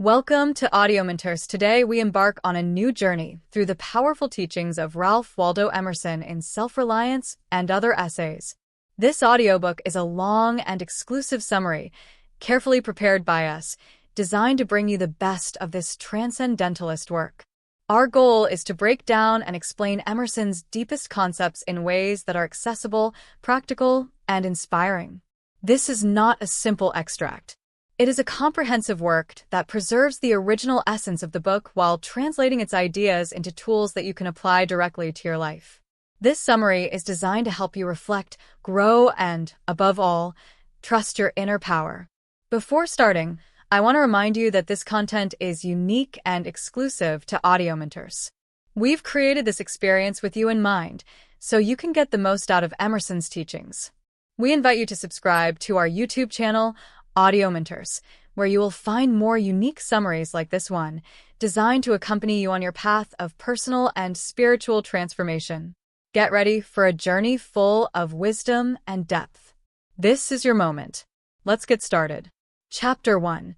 Welcome to Audiomentors. Today, we embark on a new journey through the powerful teachings of Ralph Waldo Emerson in Self-Reliance and Other Essays. This audiobook is a long and exclusive summary, carefully prepared by us, designed to bring you the best of this transcendentalist work. Our goal is to break down and explain Emerson's deepest concepts in ways that are accessible, practical, and inspiring. This is not a simple extract. It is a comprehensive work that preserves the original essence of the book while translating its ideas into tools that you can apply directly to your life. This summary is designed to help you reflect, grow, and, above all, trust your inner power. Before starting, I want to remind you that this content is unique and exclusive to Audiomentors. We've created this experience with you in mind, so you can get the most out of Emerson's teachings. We invite you to subscribe to our YouTube channel, Audiomentors, where you will find more unique summaries like this one, designed to accompany you on your path of personal and spiritual transformation. Get ready for a journey full of wisdom and depth. This is your moment. Let's get started. Chapter 1.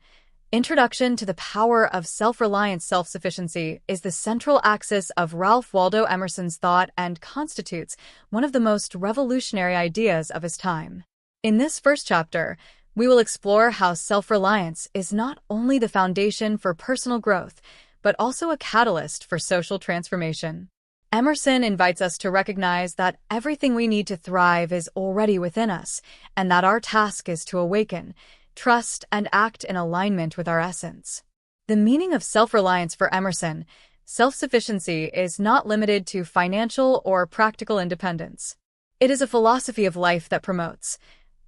Introduction to the Power of Self-Reliance. Self-sufficiency is the central axis of Ralph Waldo Emerson's thought and constitutes one of the most revolutionary ideas of his time. In this first chapter, we will explore how self-reliance is not only the foundation for personal growth, but also a catalyst for social transformation. Emerson invites us to recognize that everything we need to thrive is already within us, and that our task is to awaken, trust, and act in alignment with our essence. The meaning of self-reliance for Emerson, self-sufficiency, is not limited to financial or practical independence. It is a philosophy of life that promotes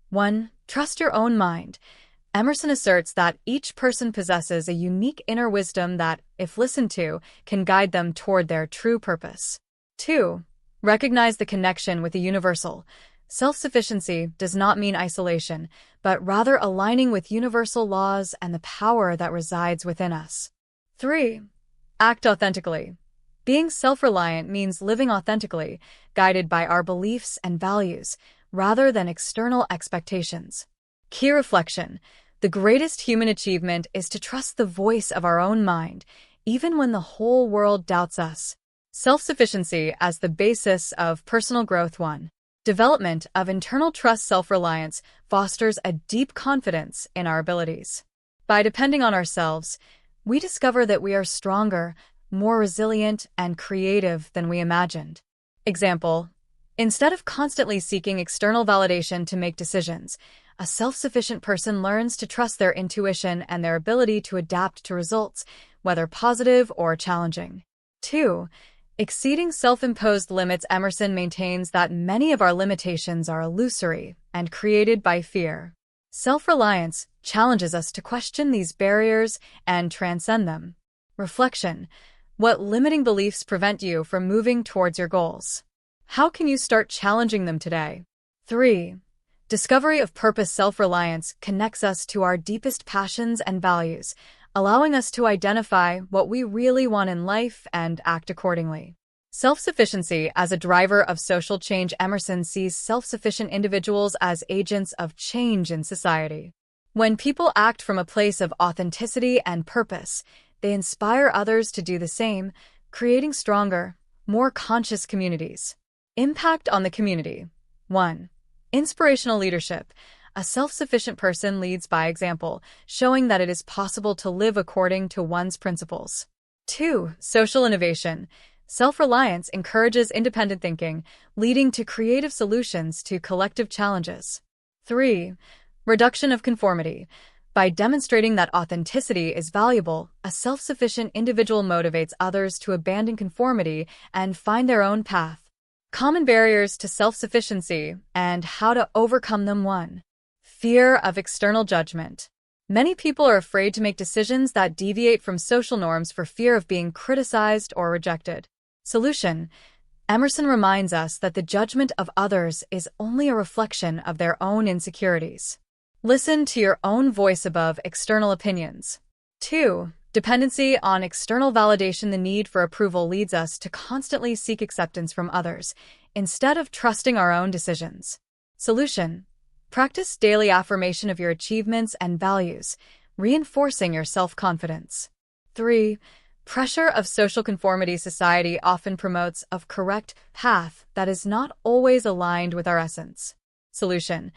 1. Trust your own mind. Emerson asserts that each person possesses a unique inner wisdom that, if listened to, can guide them toward their true purpose. 2. Recognize the connection with the universal. Self-sufficiency does not mean isolation, but rather aligning with universal laws and the power that resides within us. 3. Act authentically. Being self-reliant means living authentically, guided by our beliefs and values, rather than external expectations. Key reflection: the greatest human achievement is to trust the voice of our own mind, even when the whole world doubts us. Self-sufficiency as the basis of personal growth. 1. Development of internal trust. Self-reliance fosters a deep confidence in our abilities. By depending on ourselves, we discover that we are stronger, more resilient, and creative than we imagined. Example: instead of constantly seeking external validation to make decisions, a self-sufficient person learns to trust their intuition and their ability to adapt to results, whether positive or challenging. 2. Exceeding self-imposed limits. Emerson maintains that many of our limitations are illusory and created by fear. Self-reliance challenges us to question these barriers and transcend them. Reflection: what limiting beliefs prevent you from moving towards your goals? How can you start challenging them today? 3. Discovery of purpose. Self-reliance connects us to our deepest passions and values, allowing us to identify what we really want in life and act accordingly. Self-sufficiency as a driver of social change. Emerson sees self-sufficient individuals as agents of change in society. When people act from a place of authenticity and purpose, they inspire others to do the same, creating stronger, more conscious communities. Impact on the community. 1. Inspirational leadership. A self-sufficient person leads by example, showing that it is possible to live according to one's principles. 2. Social innovation. Self-reliance encourages independent thinking, leading to creative solutions to collective challenges. 3. Reduction of conformity. By demonstrating that authenticity is valuable, a self-sufficient individual motivates others to abandon conformity and find their own path. Common barriers to self-sufficiency and how to overcome them. 1. Fear of external judgment. Many people are afraid to make decisions that deviate from social norms for fear of being criticized or rejected. Solution: Emerson reminds us that the judgment of others is only a reflection of their own insecurities. Listen to your own voice above external opinions. 2. Dependency on external validation. The need for approval leads us to constantly seek acceptance from others, instead of trusting our own decisions. Solution: practice daily affirmation of your achievements and values, reinforcing your self-confidence. 3. Pressure of social conformity. Society often promotes a correct path that is not always aligned with our essence. Solution: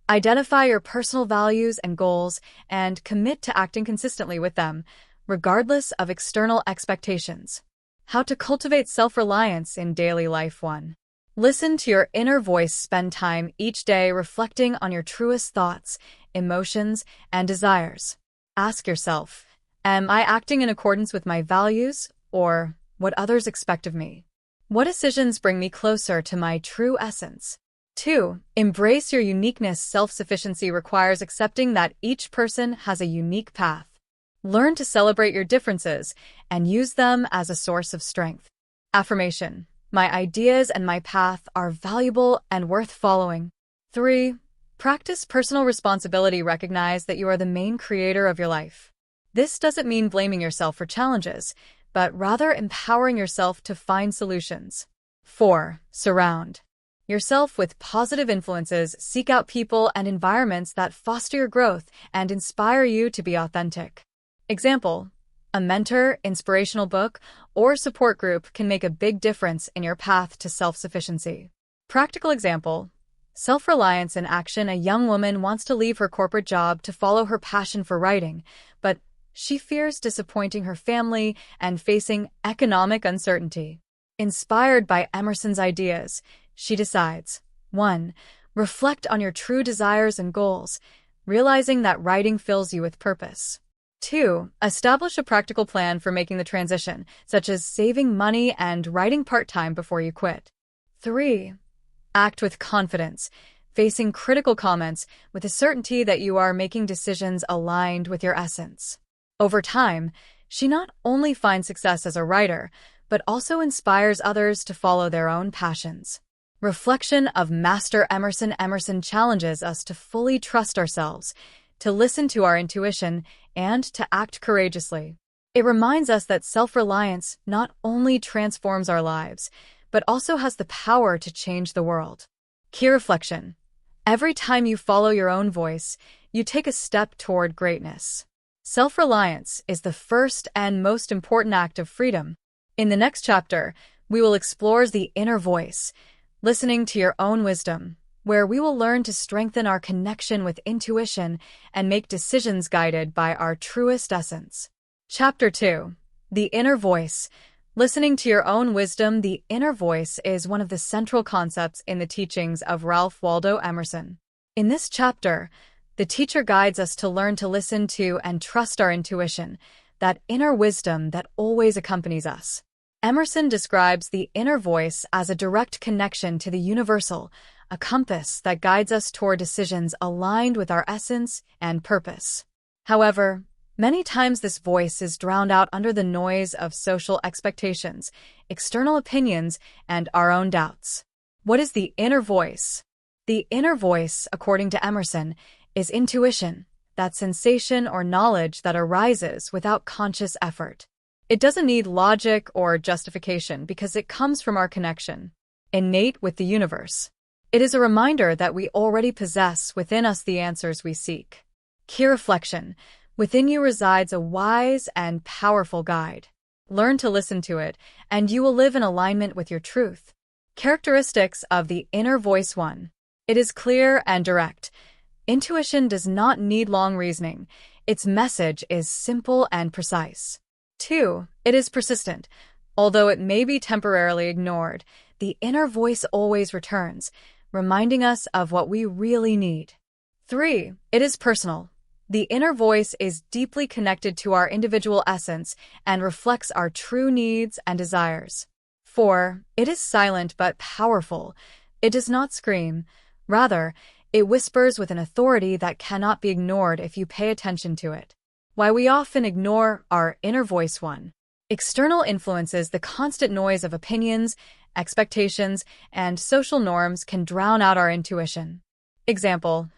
identify your personal values and goals and commit to acting consistently with them, regardless of external expectations. How to cultivate self-reliance in daily life. 1. Listen to your inner voice. Spend time each day reflecting on your truest thoughts, emotions, and desires. Ask yourself, am I acting in accordance with my values or what others expect of me? What decisions bring me closer to my true essence? 2. Embrace your uniqueness. Self-sufficiency requires accepting that each person has a unique path. Learn to celebrate your differences and use them as a source of strength. Affirmation: my ideas and my path are valuable and worth following. 3. Practice personal responsibility. Recognize that you are the main creator of your life. This doesn't mean blaming yourself for challenges, but rather empowering yourself to find solutions. 4. Surround yourself with positive influences. Seek out people and environments that foster your growth and inspire you to be authentic. Example: a mentor, inspirational book, or support group can make a big difference in your path to self-sufficiency. Practical example: self-reliance in action. A young woman wants to leave her corporate job to follow her passion for writing, but she fears disappointing her family and facing economic uncertainty. Inspired by Emerson's ideas, she decides: 1. Reflect on your true desires and goals, realizing that writing fills you with purpose. 2. Establish a practical plan for making the transition, such as saving money and writing part-time before you quit. 3. Act with confidence, facing critical comments with the certainty that you are making decisions aligned with your essence. Over time, she not only finds success as a writer, but also inspires others to follow their own passions. Reflection of Master Emerson. Emerson challenges us to fully trust ourselves, to listen to our intuition, and to act courageously. It reminds us that self-reliance not only transforms our lives, but also has the power to change the world. Key reflection: every time you follow your own voice, you take a step toward greatness. Self-reliance is the first and most important act of freedom. In the next chapter, we will explore the inner voice, listening to your own wisdom, where we will learn to strengthen our connection with intuition and make decisions guided by our truest essence. Chapter 2. The Inner Voice. Listening to your own wisdom. The inner voice is one of the central concepts in the teachings of Ralph Waldo Emerson. In this chapter, the teacher guides us to learn to listen to and trust our intuition, that inner wisdom that always accompanies us. Emerson describes the inner voice as a direct connection to the universal, a compass that guides us toward decisions aligned with our essence and purpose. However, many times this voice is drowned out under the noise of social expectations, external opinions, and our own doubts. What is the inner voice? The inner voice, according to Emerson, is intuition, that sensation or knowledge that arises without conscious effort. It doesn't need logic or justification because it comes from our connection, innate with the universe. It is a reminder that we already possess within us the answers we seek. Key reflection: within you resides a wise and powerful guide. Learn to listen to it, and you will live in alignment with your truth. Characteristics of the inner voice. 1. It is clear and direct. Intuition does not need long reasoning. Its message is simple and precise. 2. It is persistent. Although it may be temporarily ignored, the inner voice always returns, reminding us of what we really need. 3. It is personal. The inner voice is deeply connected to our individual essence and reflects our true needs and desires. 4. It is silent but powerful. It does not scream. Rather, it whispers with an authority that cannot be ignored if you pay attention to it. Why we often ignore our inner voice. 1. External influences. The constant noise of opinions, expectations, and social norms can drown out our intuition. Example: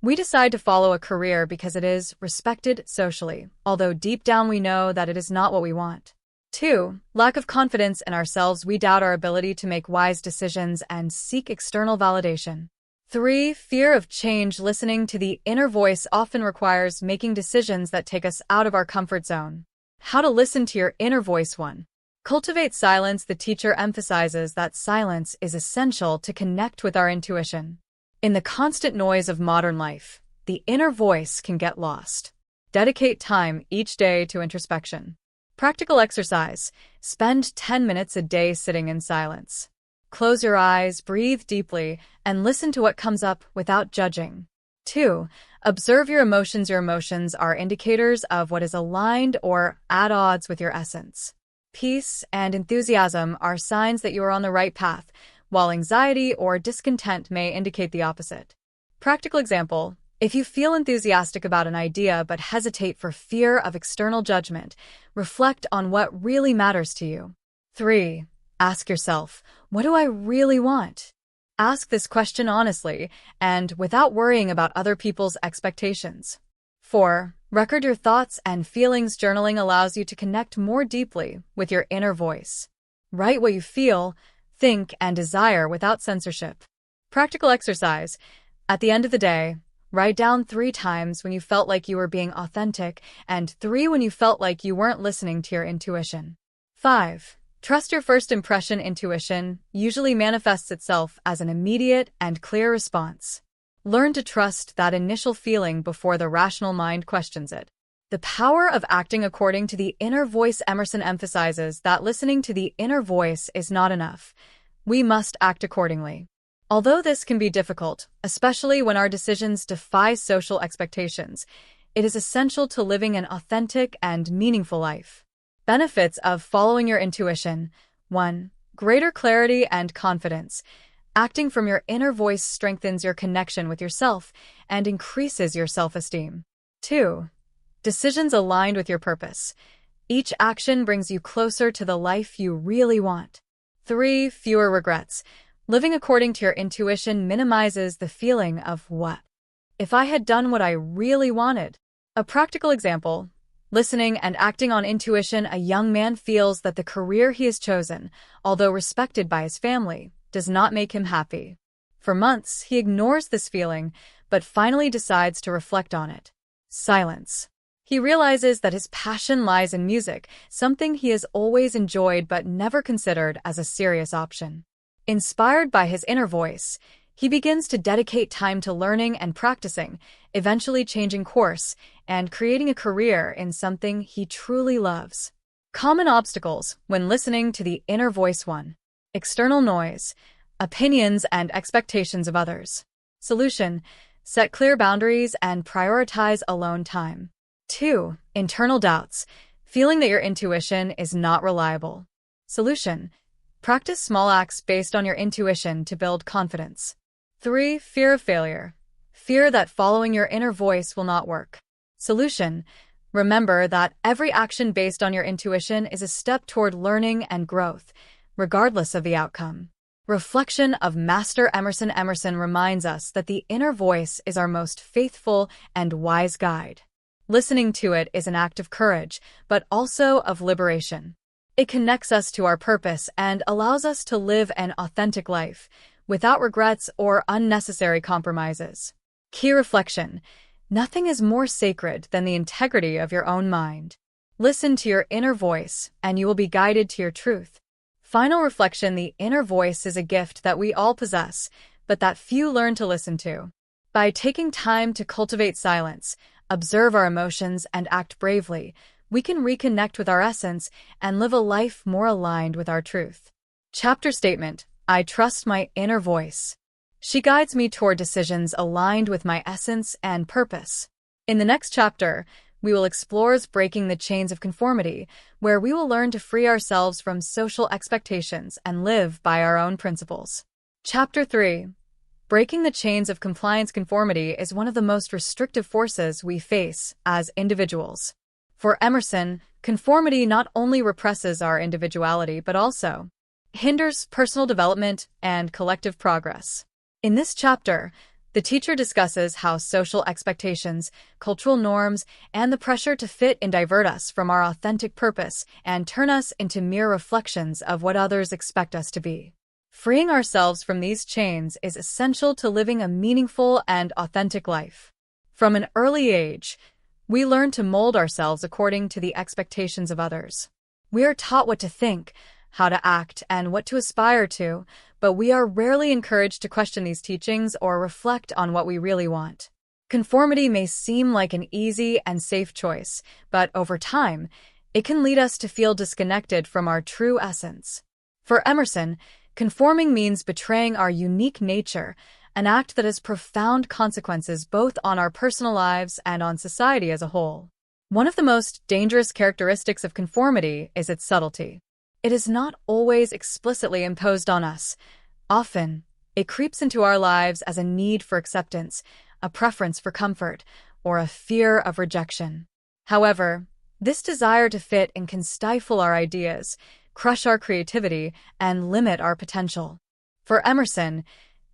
we decide to follow a career because it is respected socially, although deep down we know that it is not what we want. 2. Lack of confidence in ourselves. We doubt our ability to make wise decisions and seek external validation. 3. Fear of change. Listening to the inner voice often requires making decisions that take us out of our comfort zone. How to listen to your inner voice. 1. Cultivate silence. The teacher emphasizes that silence is essential to connect with our intuition. In the constant noise of modern life, the inner voice can get lost. Dedicate time each day to introspection. Practical exercise. Spend 10 minutes a day sitting in silence. Close your eyes, breathe deeply, and listen to what comes up without judging. 2. Observe your emotions. Your emotions are indicators of what is aligned or at odds with your essence. Peace and enthusiasm are signs that you are on the right path, while anxiety or discontent may indicate the opposite. Practical example: if you feel enthusiastic about an idea but hesitate for fear of external judgment, reflect on what really matters to you. 3. Ask yourself, what do I really want? Ask this question honestly and without worrying about other people's expectations. 4. Record your thoughts and feelings. Journaling allows you to connect more deeply with your inner voice. Write what you feel, think, and desire without censorship. Practical exercise. At the end of the day, write down 3 times when you felt like you were being authentic and 3 when you felt like you weren't listening to your intuition. 5. Trust your first impression. Intuition usually manifests itself as an immediate and clear response. Learn to trust that initial feeling before the rational mind questions it. The power of acting according to the inner voice. Emerson emphasizes that listening to the inner voice is not enough. We must act accordingly. Although this can be difficult, especially when our decisions defy social expectations, it is essential to living an authentic and meaningful life. Benefits of following your intuition. 1. Greater clarity and confidence. Acting from your inner voice strengthens your connection with yourself and increases your self-esteem. 2. Decisions aligned with your purpose. Each action brings you closer to the life you really want. 3. Fewer regrets. Living according to your intuition minimizes the feeling of what if I had done what I really wanted. A practical example: listening and acting on intuition. A young man feels that the career he has chosen, although respected by his family, does not make him happy. For months, he ignores this feeling, but finally decides to reflect on it. Silence. He realizes that his passion lies in music, something he has always enjoyed but never considered as a serious option. Inspired by his inner voice, he begins to dedicate time to learning and practicing, eventually changing course and creating a career in something he truly loves. Common obstacles when listening to the inner voice. 1. External noise, opinions, and expectations of others. Solution: set clear boundaries and prioritize alone time. 2. Internal doubts, feeling that your intuition is not reliable. Solution: practice small acts based on your intuition to build confidence. 3. Fear of failure, fear that following your inner voice will not work. Solution: remember that every action based on your intuition is a step toward learning and growth, regardless of the outcome. Reflection of Master Emerson. Emerson reminds us that the inner voice is our most faithful and wise guide. Listening to it is an act of courage, but also of liberation. It connects us to our purpose and allows us to live an authentic life, without regrets or unnecessary compromises. Key reflection: nothing is more sacred than the integrity of your own mind. Listen to your inner voice, and you will be guided to your truth. Final reflection: the inner voice is a gift that we all possess, but that few learn to listen to. By taking time to cultivate silence, observe our emotions, and act bravely, we can reconnect with our essence and live a life more aligned with our truth. Chapter statement: I trust my inner voice. She guides me toward decisions aligned with my essence and purpose. In the next chapter, we will explore breaking the chains of conformity, where we will learn to free ourselves from social expectations and live by our own principles. Chapter 3. Breaking the chains of compliance. Conformity is one of the most restrictive forces we face as individuals. For Emerson, conformity not only represses our individuality but also hinders personal development and collective progress. In this chapter, the teacher discusses how social expectations, cultural norms, and the pressure to fit in divert us from our authentic purpose and turn us into mere reflections of what others expect us to be. Freeing ourselves from these chains is essential to living a meaningful and authentic life. From an early age, we learn to mold ourselves according to the expectations of others. We are taught what to think, how to act, and what to aspire to, but we are rarely encouraged to question these teachings or reflect on what we really want. Conformity may seem like an easy and safe choice, but over time, it can lead us to feel disconnected from our true essence. For Emerson, conforming means betraying our unique nature, an act that has profound consequences both on our personal lives and on society as a whole. One of the most dangerous characteristics of conformity is its subtlety. It is not always explicitly imposed on us. Often, it creeps into our lives as a need for acceptance, a preference for comfort, or a fear of rejection. However, this desire to fit in can stifle our ideas, crush our creativity, and limit our potential. For Emerson,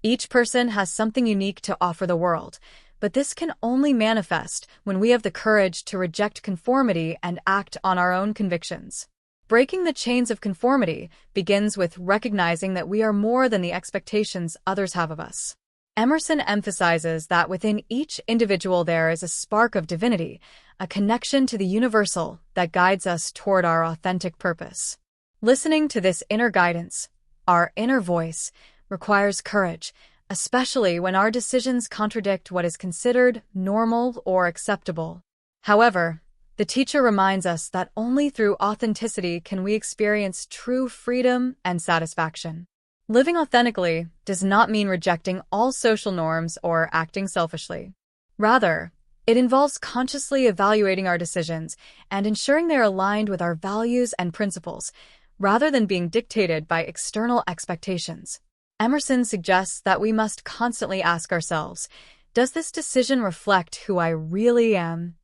each person has something unique to offer the world, but this can only manifest when we have the courage to reject conformity and act on our own convictions. Breaking the chains of conformity begins with recognizing that we are more than the expectations others have of us. Emerson emphasizes that within each individual there is a spark of divinity, a connection to the universal that guides us toward our authentic purpose. Listening to this inner guidance, our inner voice, requires courage, especially when our decisions contradict what is considered normal or acceptable. However, the teacher reminds us that only through authenticity can we experience true freedom and satisfaction. Living authentically does not mean rejecting all social norms or acting selfishly. Rather, it involves consciously evaluating our decisions and ensuring they are aligned with our values and principles, rather than being dictated by external expectations. Emerson suggests that we must constantly ask ourselves, does this decision reflect who I really am?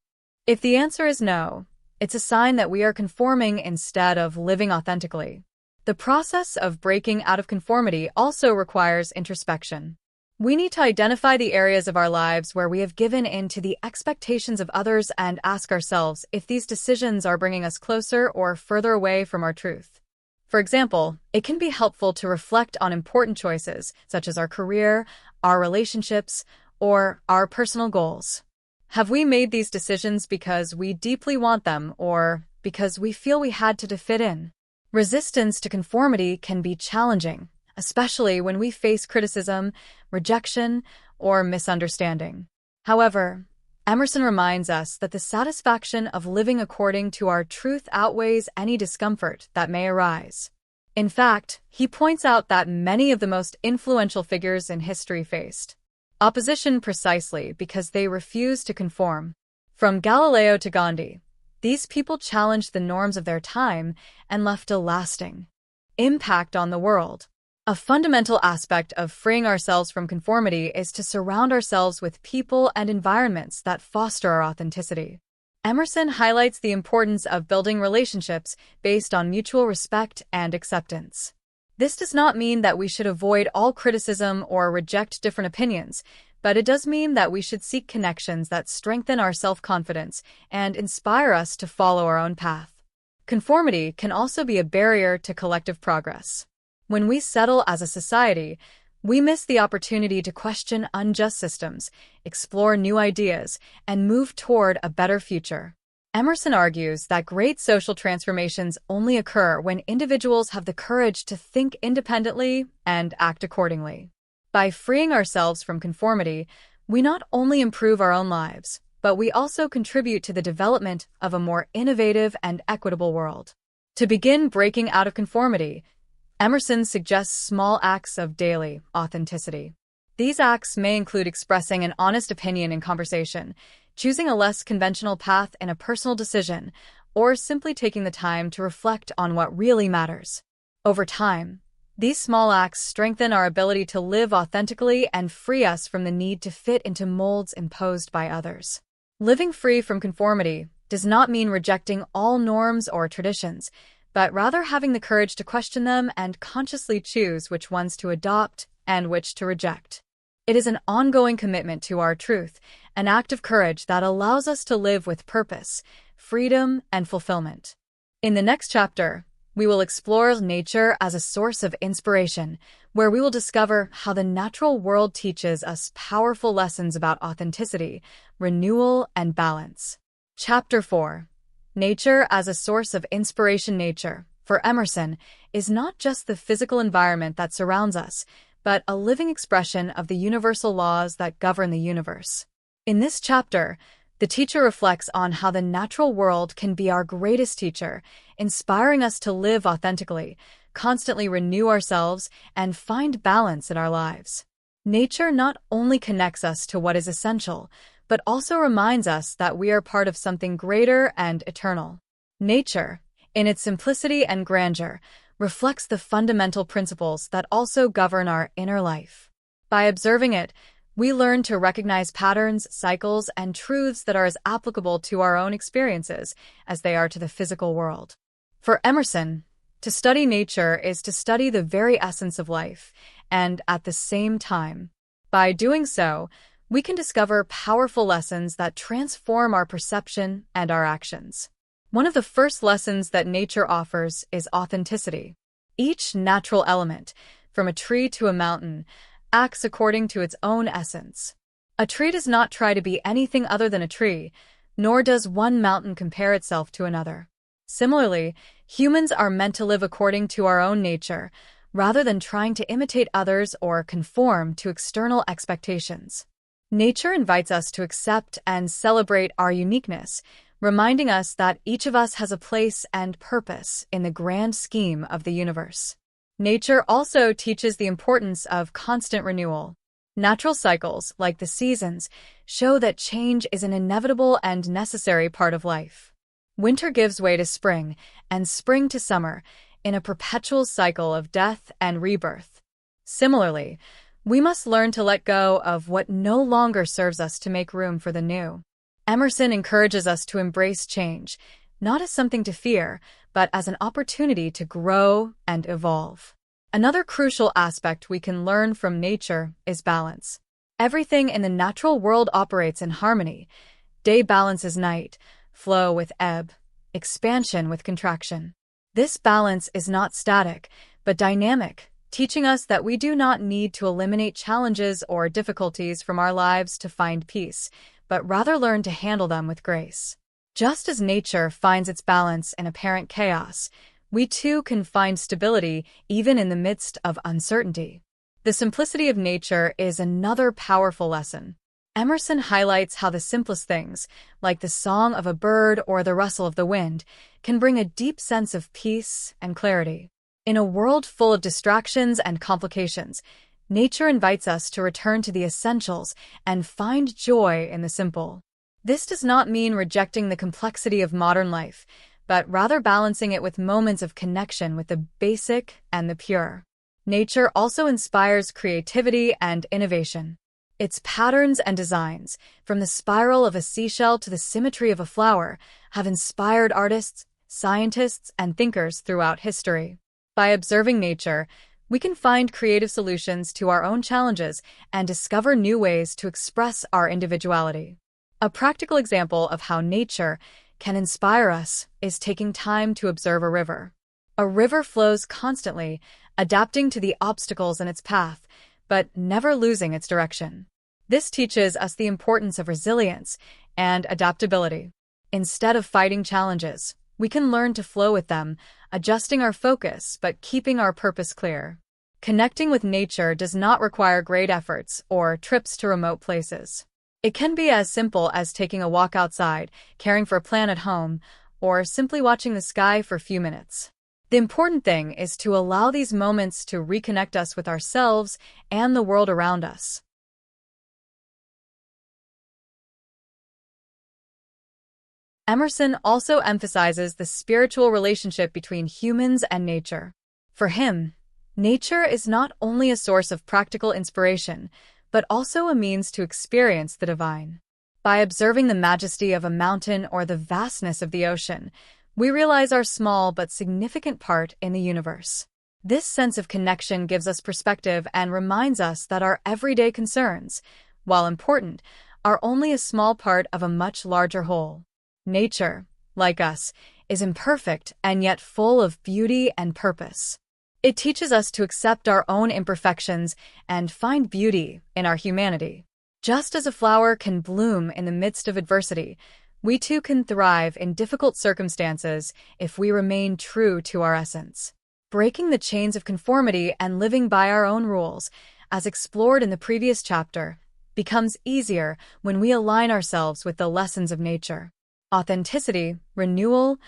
If the answer is no, it's a sign that we are conforming instead of living authentically. The process of breaking out of conformity also requires introspection. We need to identify the areas of our lives where we have given in to the expectations of others and ask ourselves if these decisions are bringing us closer or further away from our truth. For example, it can be helpful to reflect on important choices, such as our career, our relationships, or our personal goals. Have we made these decisions because we deeply want them or because we feel we had to fit in? Resistance to conformity can be challenging, especially when we face criticism, rejection, or misunderstanding. However, Emerson reminds us that the satisfaction of living according to our truth outweighs any discomfort that may arise. In fact, he points out that many of the most influential figures in history faced opposition precisely because they refused to conform. From Galileo to Gandhi, these people challenged the norms of their time and left a lasting impact on the world. A fundamental aspect of freeing ourselves from conformity is to surround ourselves with people and environments that foster our authenticity. Emerson highlights the importance of building relationships based on mutual respect and acceptance. This does not mean that we should avoid all criticism or reject different opinions, but it does mean that we should seek connections that strengthen our self-confidence and inspire us to follow our own path. Conformity can also be a barrier to collective progress. When we settle as a society, we miss the opportunity to question unjust systems, explore new ideas, and move toward a better future. Emerson argues that great social transformations only occur when individuals have the courage to think independently and act accordingly. By freeing ourselves from conformity, we not only improve our own lives, but we also contribute to the development of a more innovative and equitable world. To begin breaking out of conformity, Emerson suggests small acts of daily authenticity. These acts may include expressing an honest opinion in conversation, choosing a less conventional path in a personal decision, or simply taking the time to reflect on what really matters. Over time, these small acts strengthen our ability to live authentically and free us from the need to fit into molds imposed by others. Living free from conformity does not mean rejecting all norms or traditions, but rather having the courage to question them and consciously choose which ones to adopt and which to reject. It is an ongoing commitment to our truth, an act of courage that allows us to live with purpose, freedom, and fulfillment. In the next chapter, we will explore nature as a source of inspiration, where we will discover how the natural world teaches us powerful lessons about authenticity, renewal, and balance. Chapter 4. Nature as a source of inspiration. Nature, for Emerson, is not just the physical environment that surrounds us, but a living expression of the universal laws that govern the universe. In this chapter, the teacher reflects on how the natural world can be our greatest teacher, inspiring us to live authentically, constantly renew ourselves, and find balance in our lives. Nature not only connects us to what is essential, but also reminds us that we are part of something greater and eternal. Nature, in its simplicity and grandeur, reflects the fundamental principles that also govern our inner life. By observing it, we learn to recognize patterns, cycles, and truths that are as applicable to our own experiences as they are to the physical world. For Emerson, to study nature is to study the very essence of life, and at the same time, by doing so, we can discover powerful lessons that transform our perception and our actions. One of the first lessons that nature offers is authenticity. Each natural element, from a tree to a mountain, acts according to its own essence. A tree does not try to be anything other than a tree, nor does one mountain compare itself to another. Similarly, humans are meant to live according to our own nature, rather than trying to imitate others or conform to external expectations. Nature invites us to accept and celebrate our uniqueness, reminding us that each of us has a place and purpose in the grand scheme of the universe. Nature also teaches the importance of constant renewal. Natural cycles, like the seasons, show that change is an inevitable and necessary part of life. Winter gives way to spring, and spring to summer, in a perpetual cycle of death and rebirth. Similarly, we must learn to let go of what no longer serves us to make room for the new. Emerson encourages us to embrace change, not as something to fear, but as an opportunity to grow and evolve. Another crucial aspect we can learn from nature is balance. Everything in the natural world operates in harmony. Day balances night, flow with ebb, expansion with contraction. This balance is not static, but dynamic, teaching us that we do not need to eliminate challenges or difficulties from our lives to find peace, but rather learn to handle them with grace. Just as nature finds its balance in apparent chaos, we too can find stability even in the midst of uncertainty. The simplicity of nature is another powerful lesson. Emerson highlights how the simplest things, like the song of a bird or the rustle of the wind, can bring a deep sense of peace and clarity. In a world full of distractions and complications, nature invites us to return to the essentials and find joy in the simple. This does not mean rejecting the complexity of modern life, but rather balancing it with moments of connection with the basic and the pure. Nature also inspires creativity and innovation. Its patterns and designs, from the spiral of a seashell to the symmetry of a flower, have inspired artists, scientists, and thinkers throughout history. By observing nature, we can find creative solutions to our own challenges and discover new ways to express our individuality. A practical example of how nature can inspire us is taking time to observe a river. A river flows constantly, adapting to the obstacles in its path, but never losing its direction. This teaches us the importance of resilience and adaptability. Instead of fighting challenges, we can learn to flow with them, adjusting our focus but keeping our purpose clear. Connecting with nature does not require great efforts or trips to remote places. It can be as simple as taking a walk outside, caring for a plant at home, or simply watching the sky for a few minutes. The important thing is to allow these moments to reconnect us with ourselves and the world around us. Emerson also emphasizes the spiritual relationship between humans and nature. For him, nature is not only a source of practical inspiration, but also a means to experience the divine. By observing the majesty of a mountain or the vastness of the ocean, we realize our small but significant part in the universe. This sense of connection gives us perspective and reminds us that our everyday concerns, while important, are only a small part of a much larger whole. Nature, like us, is imperfect and yet full of beauty and purpose. It teaches us to accept our own imperfections and find beauty in our humanity. Just as a flower can bloom in the midst of adversity, we too can thrive in difficult circumstances if we remain true to our essence. Breaking the chains of conformity and living by our own rules, as explored in the previous chapter, becomes easier when we align ourselves with the lessons of nature. Authenticity, renewal,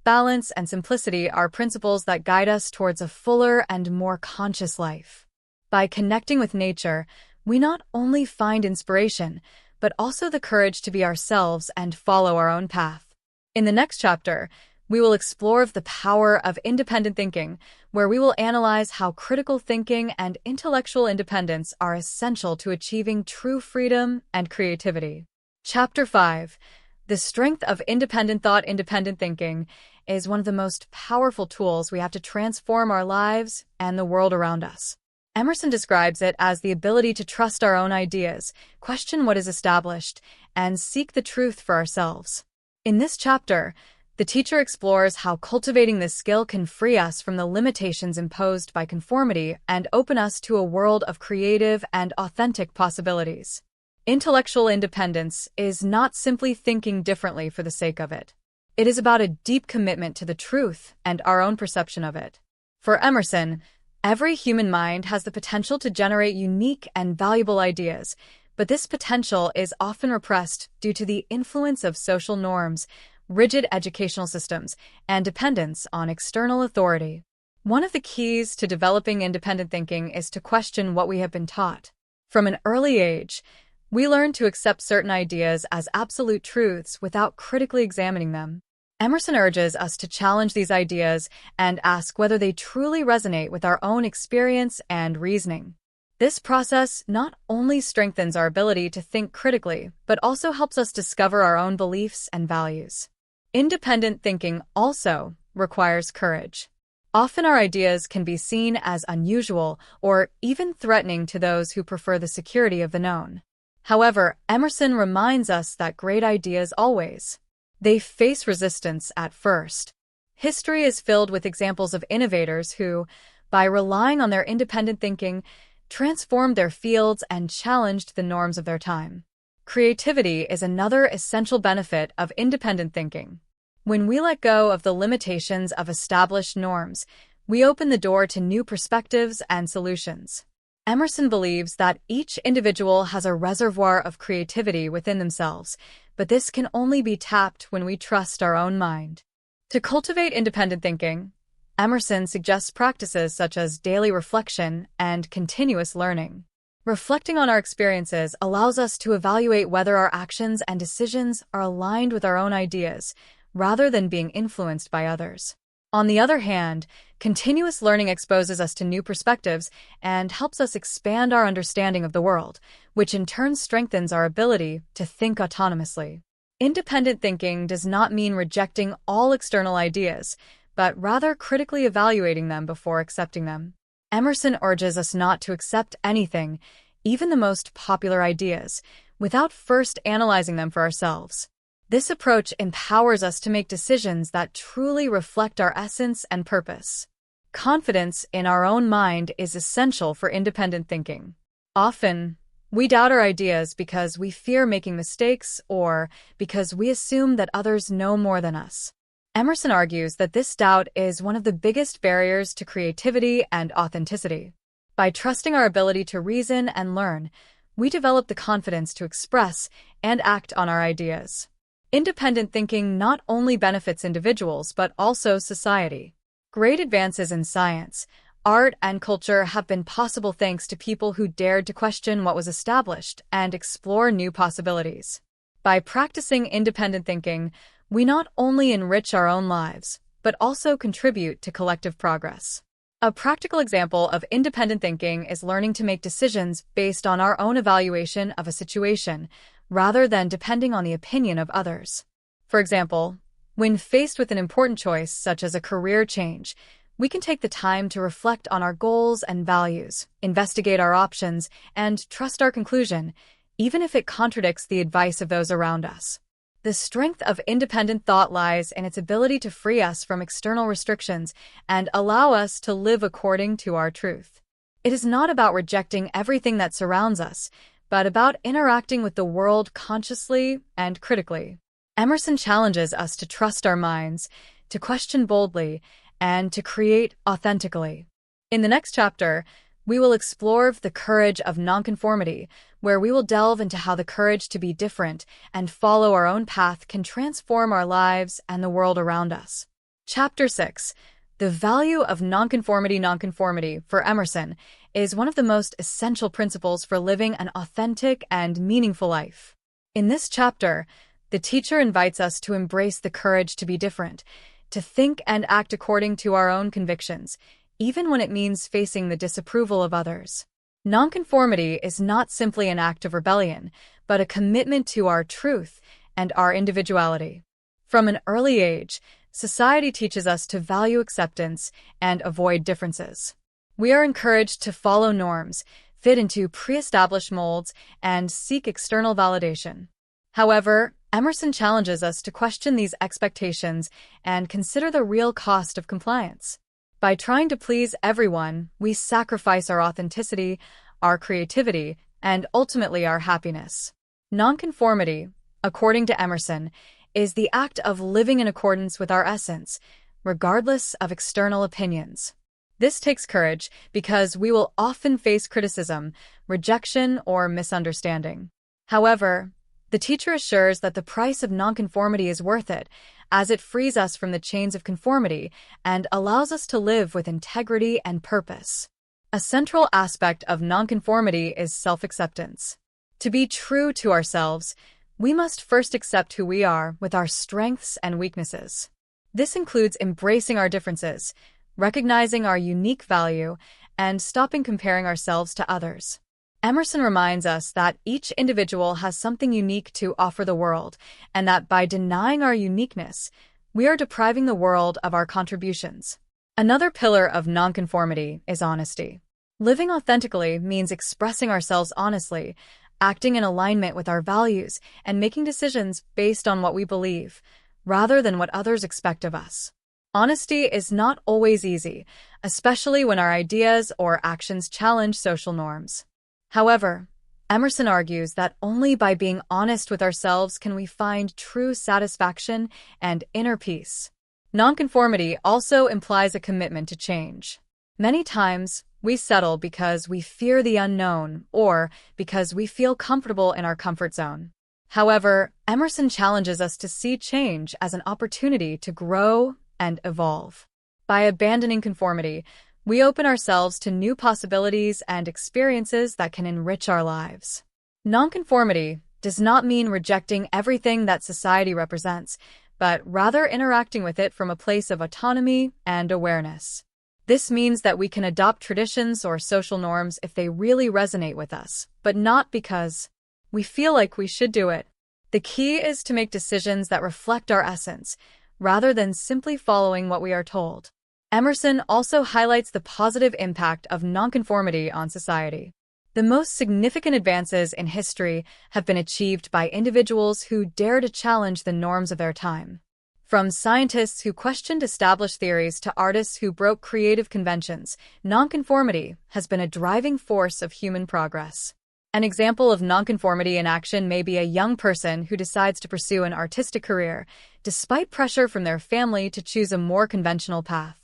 balance, and simplicity are principles that guide us towards a fuller and more conscious life. By connecting with nature, we not only find inspiration, but also the courage to be ourselves and follow our own path. In the next chapter, we will explore the power of independent thinking, where we will analyze how critical thinking and intellectual independence are essential to achieving true freedom and creativity. Chapter 5. The strength of independent thought. Independent thinking is one of the most powerful tools we have to transform our lives and the world around us. Emerson describes it as the ability to trust our own ideas, question what is established, and seek the truth for ourselves. In this chapter, the teacher explores how cultivating this skill can free us from the limitations imposed by conformity and open us to a world of creative and authentic possibilities. Intellectual independence is not simply thinking differently for the sake of it. It is about a deep commitment to the truth and our own perception of it. For Emerson, every human mind has the potential to generate unique and valuable ideas, but this potential is often repressed due to the influence of social norms, rigid educational systems, and dependence on external authority. One of the keys to developing independent thinking is to question what we have been taught. From an early age, we learn to accept certain ideas as absolute truths without critically examining them. Emerson urges us to challenge these ideas and ask whether they truly resonate with our own experience and reasoning. This process not only strengthens our ability to think critically, but also helps us discover our own beliefs and values. Independent thinking also requires courage. Often our ideas can be seen as unusual or even threatening to those who prefer the security of the known. However, Emerson reminds us that great ideas always they face resistance at first. History is filled with examples of innovators who, by relying on their independent thinking, transformed their fields and challenged the norms of their time. Creativity is another essential benefit of independent thinking. When we let go of the limitations of established norms, we open the door to new perspectives and solutions. Emerson believes that each individual has a reservoir of creativity within themselves, but this can only be tapped when we trust our own mind. To cultivate independent thinking, Emerson suggests practices such as daily reflection and continuous learning. Reflecting on our experiences allows us to evaluate whether our actions and decisions are aligned with our own ideas, rather than being influenced by others. On the other hand, continuous learning exposes us to new perspectives and helps us expand our understanding of the world, which in turn strengthens our ability to think autonomously. Independent thinking does not mean rejecting all external ideas, but rather critically evaluating them before accepting them. Emerson urges us not to accept anything, even the most popular ideas, without first analyzing them for ourselves. This approach empowers us to make decisions that truly reflect our essence and purpose. Confidence in our own mind is essential for independent thinking. Often, we doubt our ideas because we fear making mistakes or because we assume that others know more than us. Emerson argues that this doubt is one of the biggest barriers to creativity and authenticity. By trusting our ability to reason and learn, we develop the confidence to express and act on our ideas. Independent thinking not only benefits individuals but also society. Great advances in science, art, and culture have been possible thanks to people who dared to question what was established and explore new possibilities. By practicing independent thinking, we not only enrich our own lives, but also contribute to collective progress. A practical example of independent thinking is learning to make decisions based on our own evaluation of a situation, rather than depending on the opinion of others. For example, when faced with an important choice such as a career change, we can take the time to reflect on our goals and values, investigate our options, and trust our conclusion, even if it contradicts the advice of those around us. The strength of independent thought lies in its ability to free us from external restrictions and allow us to live according to our truth. It is not about rejecting everything that surrounds us, but about interacting with the world consciously and critically. Emerson challenges us to trust our minds, to question boldly, and to create authentically. In the next chapter, we will explore the courage of nonconformity, where we will delve into how the courage to be different and follow our own path can transform our lives and the world around us. Chapter 6. The value of nonconformity. Nonconformity, for Emerson, is one of the most essential principles for living an authentic and meaningful life. In this chapter, the teacher invites us to embrace the courage to be different, to think and act according to our own convictions, even when it means facing the disapproval of others. Nonconformity is not simply an act of rebellion, but a commitment to our truth and our individuality. From an early age, society teaches us to value acceptance and avoid differences. We are encouraged to follow norms, fit into pre-established molds, and seek external validation. However, Emerson challenges us to question these expectations and consider the real cost of compliance. By trying to please everyone, we sacrifice our authenticity, our creativity, and ultimately our happiness. Nonconformity, according to Emerson, is the act of living in accordance with our essence, regardless of external opinions. This takes courage because we will often face criticism, rejection, or misunderstanding. However, the teacher assures that the price of nonconformity is worth it, as it frees us from the chains of conformity and allows us to live with integrity and purpose. A central aspect of nonconformity is self-acceptance. To be true to ourselves, we must first accept who we are with our strengths and weaknesses. This includes embracing our differences, recognizing our unique value, and stopping comparing ourselves to others. Emerson reminds us that each individual has something unique to offer the world, and that by denying our uniqueness, we are depriving the world of our contributions. Another pillar of nonconformity is honesty. Living authentically means expressing ourselves honestly, acting in alignment with our values, and making decisions based on what we believe, rather than what others expect of us. Honesty is not always easy, especially when our ideas or actions challenge social norms. However, Emerson argues that only by being honest with ourselves can we find true satisfaction and inner peace. Nonconformity also implies a commitment to change. Many times, we settle because we fear the unknown or because we feel comfortable in our comfort zone. However, Emerson challenges us to see change as an opportunity to grow and evolve. By abandoning conformity, we open ourselves to new possibilities and experiences that can enrich our lives. Nonconformity does not mean rejecting everything that society represents, but rather interacting with it from a place of autonomy and awareness. This means that we can adopt traditions or social norms if they really resonate with us, but not because we feel like we should do it. The key is to make decisions that reflect our essence, rather than simply following what we are told. Emerson also highlights the positive impact of nonconformity on society. The most significant advances in history have been achieved by individuals who dare to challenge the norms of their time. From scientists who questioned established theories to artists who broke creative conventions, nonconformity has been a driving force of human progress. An example of nonconformity in action may be a young person who decides to pursue an artistic career, despite pressure from their family to choose a more conventional path.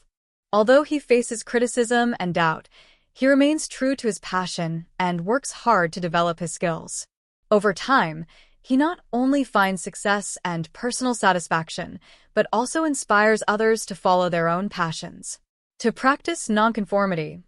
Although he faces criticism and doubt, he remains true to his passion and works hard to develop his skills. Over time, he not only finds success and personal satisfaction, but also inspires others to follow their own passions. To practice nonconformity,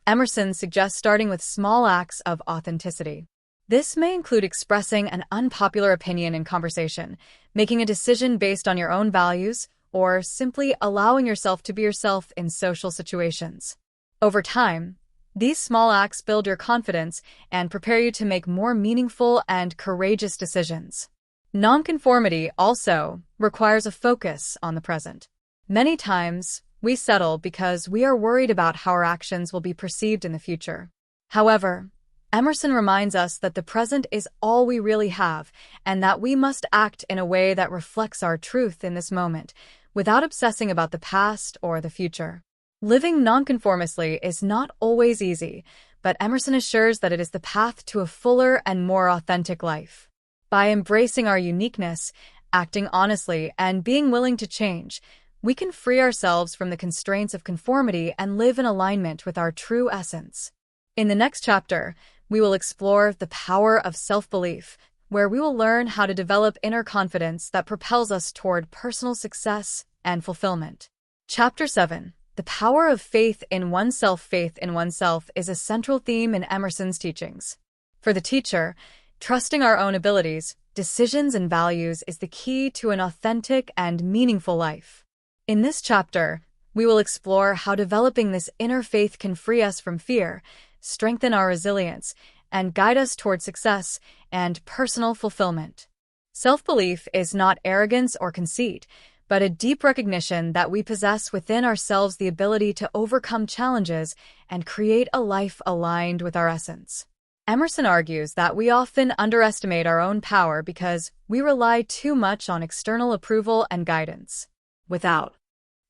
Emerson suggests starting with small acts of authenticity. This may include expressing an unpopular opinion in conversation, making a decision based on your own values, or simply allowing yourself to be yourself in social situations. Over time, these small acts build your confidence and prepare you to make more meaningful and courageous decisions. Nonconformity also requires a focus on the present. Many times, we settle because we are worried about how our actions will be perceived in the future. However, Emerson reminds us that the present is all we really have, and that we must act in a way that reflects our truth in this moment, without obsessing about the past or the future. Living nonconformistly is not always easy, but Emerson assures that it is the path to a fuller and more authentic life. By embracing our uniqueness, acting honestly, and being willing to change, we can free ourselves from the constraints of conformity and live in alignment with our true essence. In the next chapter, we will explore the power of self-belief, where we will learn how to develop inner confidence that propels us toward personal success and fulfillment. Chapter 7. The power of faith in oneself. Faith in oneself is a central theme in Emerson's teachings. For the teacher, trusting our own abilities, decisions, and values is the key to an authentic and meaningful life. In this chapter, we will explore how developing this inner faith can free us from fear, strengthen our resilience, and guide us toward success and personal fulfillment. Self-belief is not arrogance or conceit, but a deep recognition that we possess within ourselves the ability to overcome challenges and create a life aligned with our essence. Emerson argues that we often underestimate our own power because we rely too much on external approval and guidance.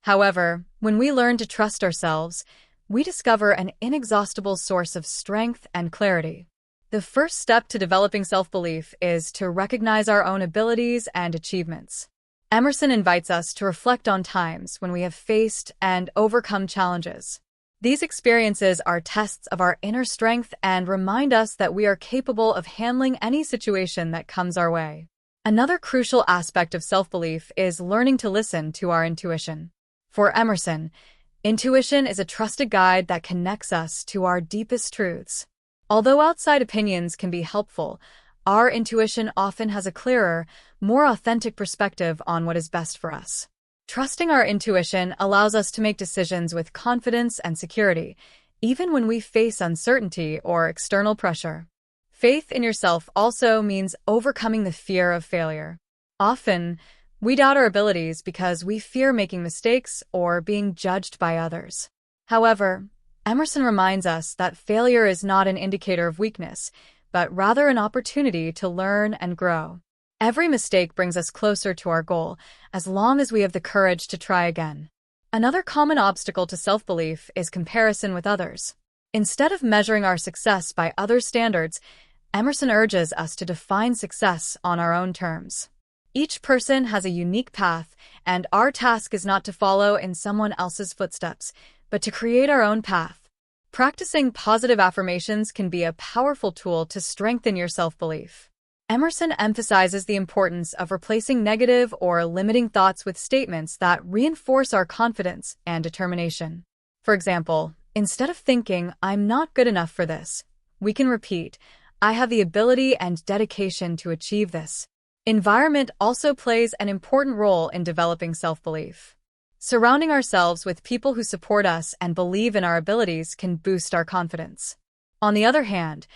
However, when we learn to trust ourselves, we discover an inexhaustible source of strength and clarity. The first step to developing self-belief is to recognize our own abilities and achievements. Emerson invites us to reflect on times when we have faced and overcome challenges. These experiences are tests of our inner strength and remind us that we are capable of handling any situation that comes our way. Another crucial aspect of self-belief is learning to listen to our intuition. For Emerson, intuition is a trusted guide that connects us to our deepest truths. Although outside opinions can be helpful, our intuition often has a clearer, more authentic perspective on what is best for us. Trusting our intuition allows us to make decisions with confidence and security, even when we face uncertainty or external pressure. Faith in yourself also means overcoming the fear of failure. Often, we doubt our abilities because we fear making mistakes or being judged by others. However, Emerson reminds us that failure is not an indicator of weakness, but rather an opportunity to learn and grow. Every mistake brings us closer to our goal, as long as we have the courage to try again. Another common obstacle to self-belief is comparison with others. Instead of measuring our success by others' standards, Emerson urges us to define success on our own terms. Each person has a unique path, and our task is not to follow in someone else's footsteps, but to create our own path. Practicing positive affirmations can be a powerful tool to strengthen your self-belief. Emerson emphasizes the importance of replacing negative or limiting thoughts with statements that reinforce our confidence and determination. For example, instead of thinking, "I'm not good enough for this," we can repeat, "I have the ability and dedication to achieve this." Environment also plays an important role in developing self-belief. Surrounding ourselves with people who support us and believe in our abilities can boost our confidence. On the other hand,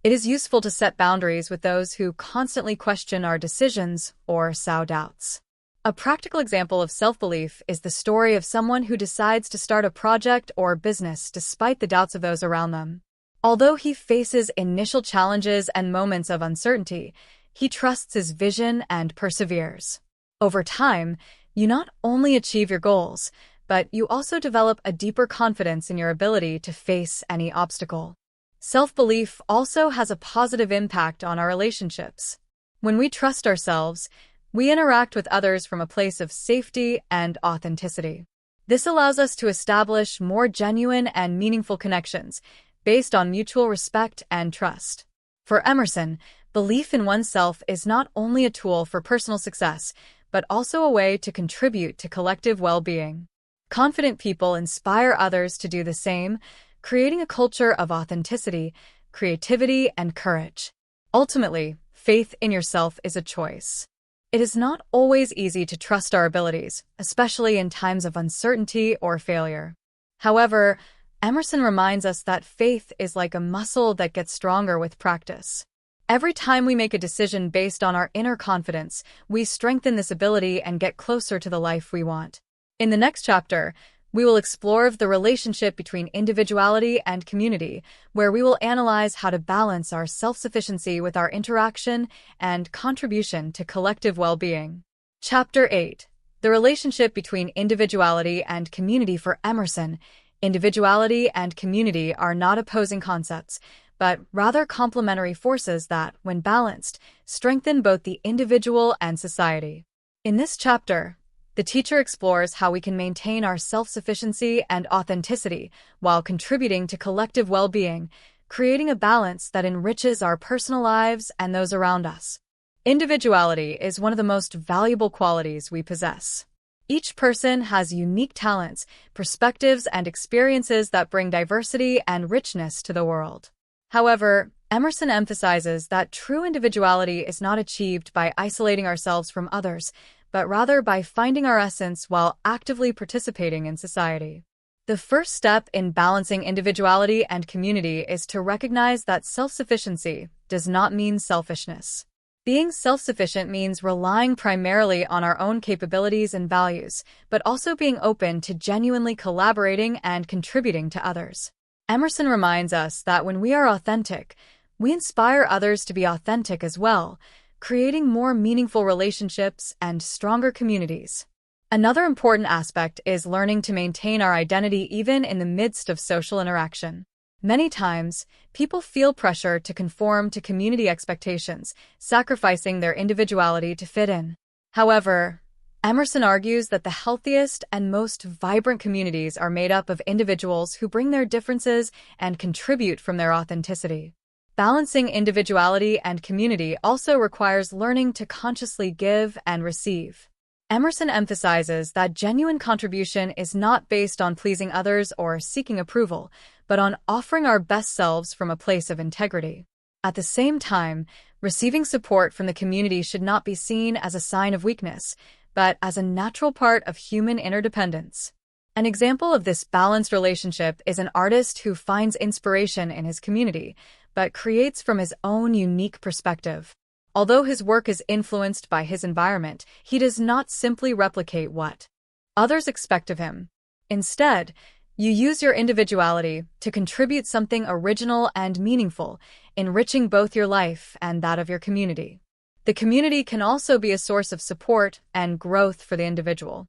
it is useful to set boundaries with those who constantly question our decisions or sow doubts. A practical example of self-belief is the story of someone who decides to start a project or business despite the doubts of those around them. Although he faces initial challenges and moments of uncertainty, he trusts his vision and perseveres. Over time, you not only achieve your goals, but you also develop a deeper confidence in your ability to face any obstacle. Self-belief also has a positive impact on our relationships. When we trust ourselves, we interact with others from a place of safety and authenticity. This allows us to establish more genuine and meaningful connections based on mutual respect and trust. For Emerson, belief in oneself is not only a tool for personal success, but also a way to contribute to collective well-being. Confident people inspire others to do the same, creating a culture of authenticity, creativity, and courage. Ultimately, faith in yourself is a choice. It is not always easy to trust our abilities, especially in times of uncertainty or failure. However, Emerson reminds us that faith is like a muscle that gets stronger with practice. Every time we make a decision based on our inner confidence, we strengthen this ability and get closer to the life we want. In the next chapter, We will explore the relationship between individuality and community, where we will analyze how to balance our self-sufficiency with our interaction and contribution to collective well-being. Chapter 8. The relationship between individuality and community. For Emerson, individuality and community are not opposing concepts, but rather complementary forces that, when balanced, strengthen both the individual and society. In this chapter, the teacher explores how we can maintain our self-sufficiency and authenticity while contributing to collective well-being, creating a balance that enriches our personal lives and those around us. Individuality is one of the most valuable qualities we possess. Each person has unique talents, perspectives, and experiences that bring diversity and richness to the world. However, Emerson emphasizes that true individuality is not achieved by isolating ourselves from others, but rather by finding our essence while actively participating in society. The first step in balancing individuality and community is to recognize that self-sufficiency does not mean selfishness. Being self-sufficient means relying primarily on our own capabilities and values, but also being open to genuinely collaborating and contributing to others. Emerson reminds us that when we are authentic, we inspire others to be authentic as well, creating more meaningful relationships and stronger communities. Another important aspect is learning to maintain our identity even in the midst of social interaction. Many times, people feel pressure to conform to community expectations, sacrificing their individuality to fit in. However, Emerson argues that the healthiest and most vibrant communities are made up of individuals who bring their differences and contribute from their authenticity. Balancing individuality and community also requires learning to consciously give and receive. Emerson emphasizes that genuine contribution is not based on pleasing others or seeking approval, but on offering our best selves from a place of integrity. At the same time, receiving support from the community should not be seen as a sign of weakness, but as a natural part of human interdependence. An example of this balanced relationship is an artist who finds inspiration in his community, but creates from his own unique perspective. Although his work is influenced by his environment, he does not simply replicate what others expect of him. Instead, you use your individuality to contribute something original and meaningful, enriching both your life and that of your community. The community can also be a source of support and growth for the individual.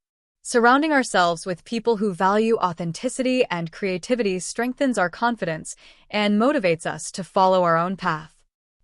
Surrounding ourselves with people who value authenticity and creativity strengthens our confidence and motivates us to follow our own path.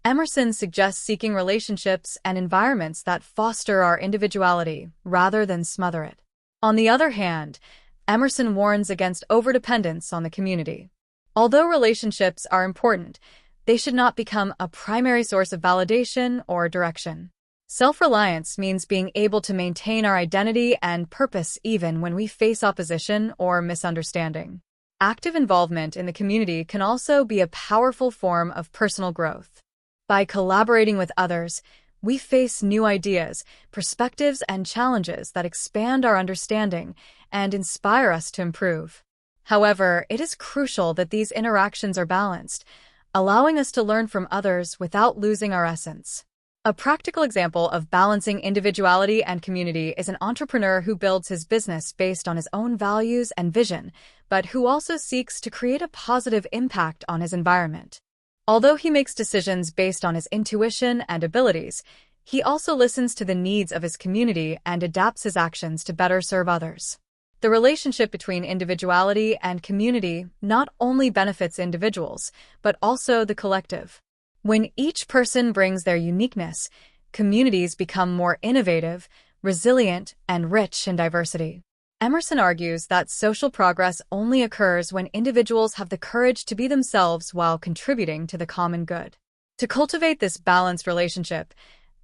Emerson suggests seeking relationships and environments that foster our individuality rather than smother it. On the other hand, Emerson warns against overdependence on the community. Although relationships are important, they should not become a primary source of validation or direction. Self-reliance means being able to maintain our identity and purpose even when we face opposition or misunderstanding. Active involvement in the community can also be a powerful form of personal growth. By collaborating with others, we face new ideas, perspectives, and challenges that expand our understanding and inspire us to improve. However, it is crucial that these interactions are balanced, allowing us to learn from others without losing our essence. A practical example of balancing individuality and community is an entrepreneur who builds his business based on his own values and vision, but who also seeks to create a positive impact on his environment. Although he makes decisions based on his intuition and abilities, he also listens to the needs of his community and adapts his actions to better serve others. The relationship between individuality and community not only benefits individuals, but also the collective. When each person brings their uniqueness, communities become more innovative, resilient, and rich in diversity. Emerson argues that social progress only occurs when individuals have the courage to be themselves while contributing to the common good. To cultivate this balanced relationship,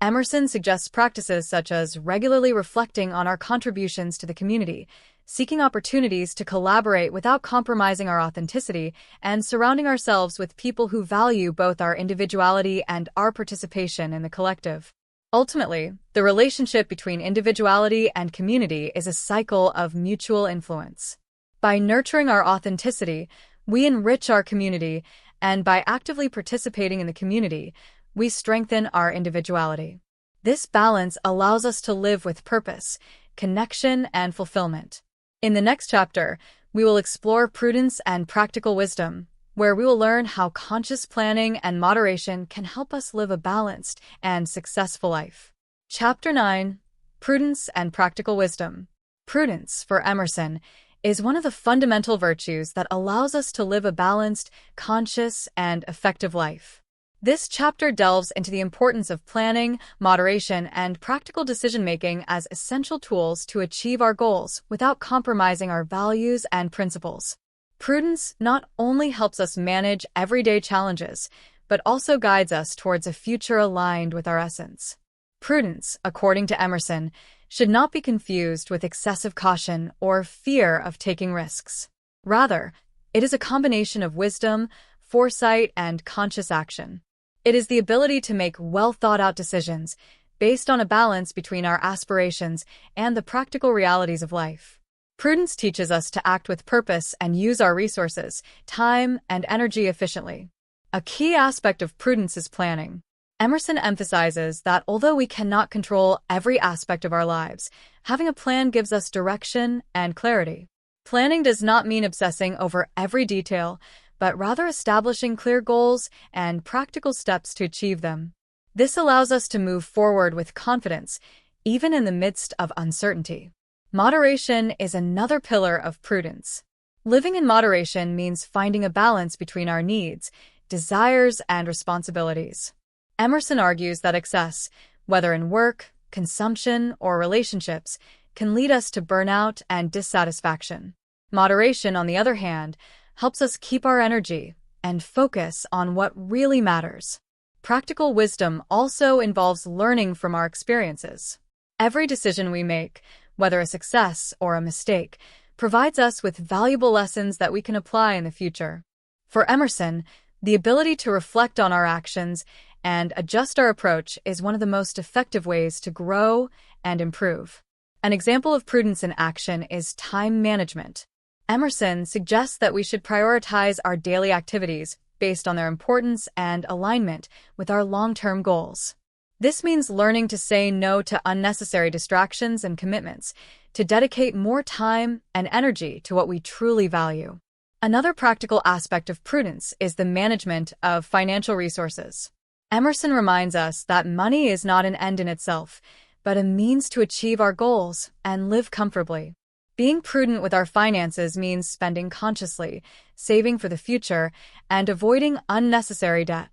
Emerson suggests practices such as regularly reflecting on our contributions to the community, seeking opportunities to collaborate without compromising our authenticity, and surrounding ourselves with people who value both our individuality and our participation in the collective. Ultimately, the relationship between individuality and community is a cycle of mutual influence. By nurturing our authenticity, we enrich our community, and by actively participating in the community, we strengthen our individuality. This balance allows us to live with purpose, connection, and fulfillment. In the next chapter, we will explore prudence and practical wisdom, where we will learn how conscious planning and moderation can help us live a balanced and successful life. Chapter 9: Prudence and Practical Wisdom. Prudence, for Emerson, is one of the fundamental virtues that allows us to live a balanced, conscious, and effective life. This chapter delves into the importance of planning, moderation, and practical decision-making as essential tools to achieve our goals without compromising our values and principles. Prudence not only helps us manage everyday challenges, but also guides us towards a future aligned with our essence. Prudence, according to Emerson, should not be confused with excessive caution or fear of taking risks. Rather, it is a combination of wisdom, foresight, and conscious action. It is the ability to make well-thought-out decisions based on a balance between our aspirations and the practical realities of life. Prudence teaches us to act with purpose and use our resources, time, and energy efficiently. A key aspect of prudence is planning. Emerson emphasizes that although we cannot control every aspect of our lives, having a plan gives us direction and clarity. Planning does not mean obsessing over every detail, but rather establishing clear goals and practical steps to achieve them. This allows us to move forward with confidence, even in the midst of uncertainty. Moderation is another pillar of prudence. Living in moderation means finding a balance between our needs, desires, and responsibilities. Emerson argues that excess, whether in work, consumption, or relationships, can lead us to burnout and dissatisfaction. Moderation, on the other hand, helps us keep our energy and focus on what really matters. Practical wisdom also involves learning from our experiences. Every decision we make, whether a success or a mistake, provides us with valuable lessons that we can apply in the future. For Emerson, the ability to reflect on our actions and adjust our approach is one of the most effective ways to grow and improve. An example of prudence in action is time management. Emerson suggests that we should prioritize our daily activities based on their importance and alignment with our long-term goals. This means learning to say no to unnecessary distractions and commitments, to dedicate more time and energy to what we truly value. Another practical aspect of prudence is the management of financial resources. Emerson reminds us that money is not an end in itself, but a means to achieve our goals and live comfortably. Being prudent with our finances means spending consciously, saving for the future, and avoiding unnecessary debt.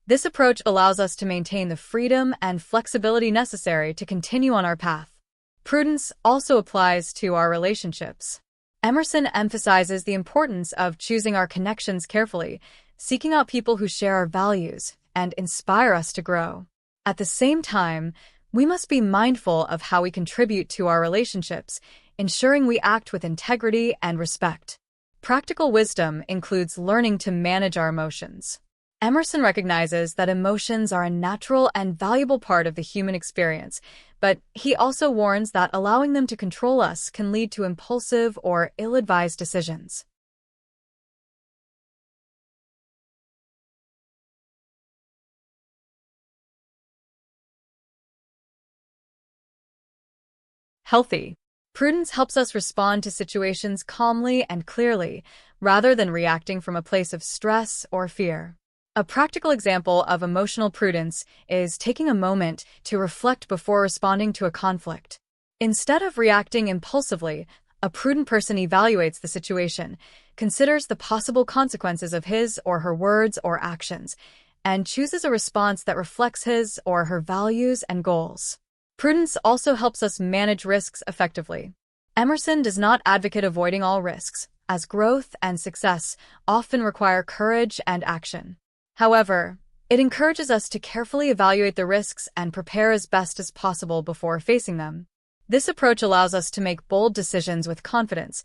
This approach allows us to maintain the freedom and flexibility necessary to continue on our path. Prudence also applies to our relationships. Emerson emphasizes the importance of choosing our connections carefully, seeking out people who share our values and inspire us to grow. At the same time, we must be mindful of how we contribute to our relationships, ensuring we act with integrity and respect. Practical wisdom includes learning to manage our emotions. Emerson recognizes that emotions are a natural and valuable part of the human experience, but he also warns that allowing them to control us can lead to impulsive or ill-advised decisions. Healthy. Prudence helps us respond to situations calmly and clearly, rather than reacting from a place of stress or fear. A practical example of emotional prudence is taking a moment to reflect before responding to a conflict. Instead of reacting impulsively, a prudent person evaluates the situation, considers the possible consequences of his or her words or actions, and chooses a response that reflects his or her values and goals. Prudence also helps us manage risks effectively. Emerson does not advocate avoiding all risks, as growth and success often require courage and action. However, it encourages us to carefully evaluate the risks and prepare as best as possible before facing them. This approach allows us to make bold decisions with confidence,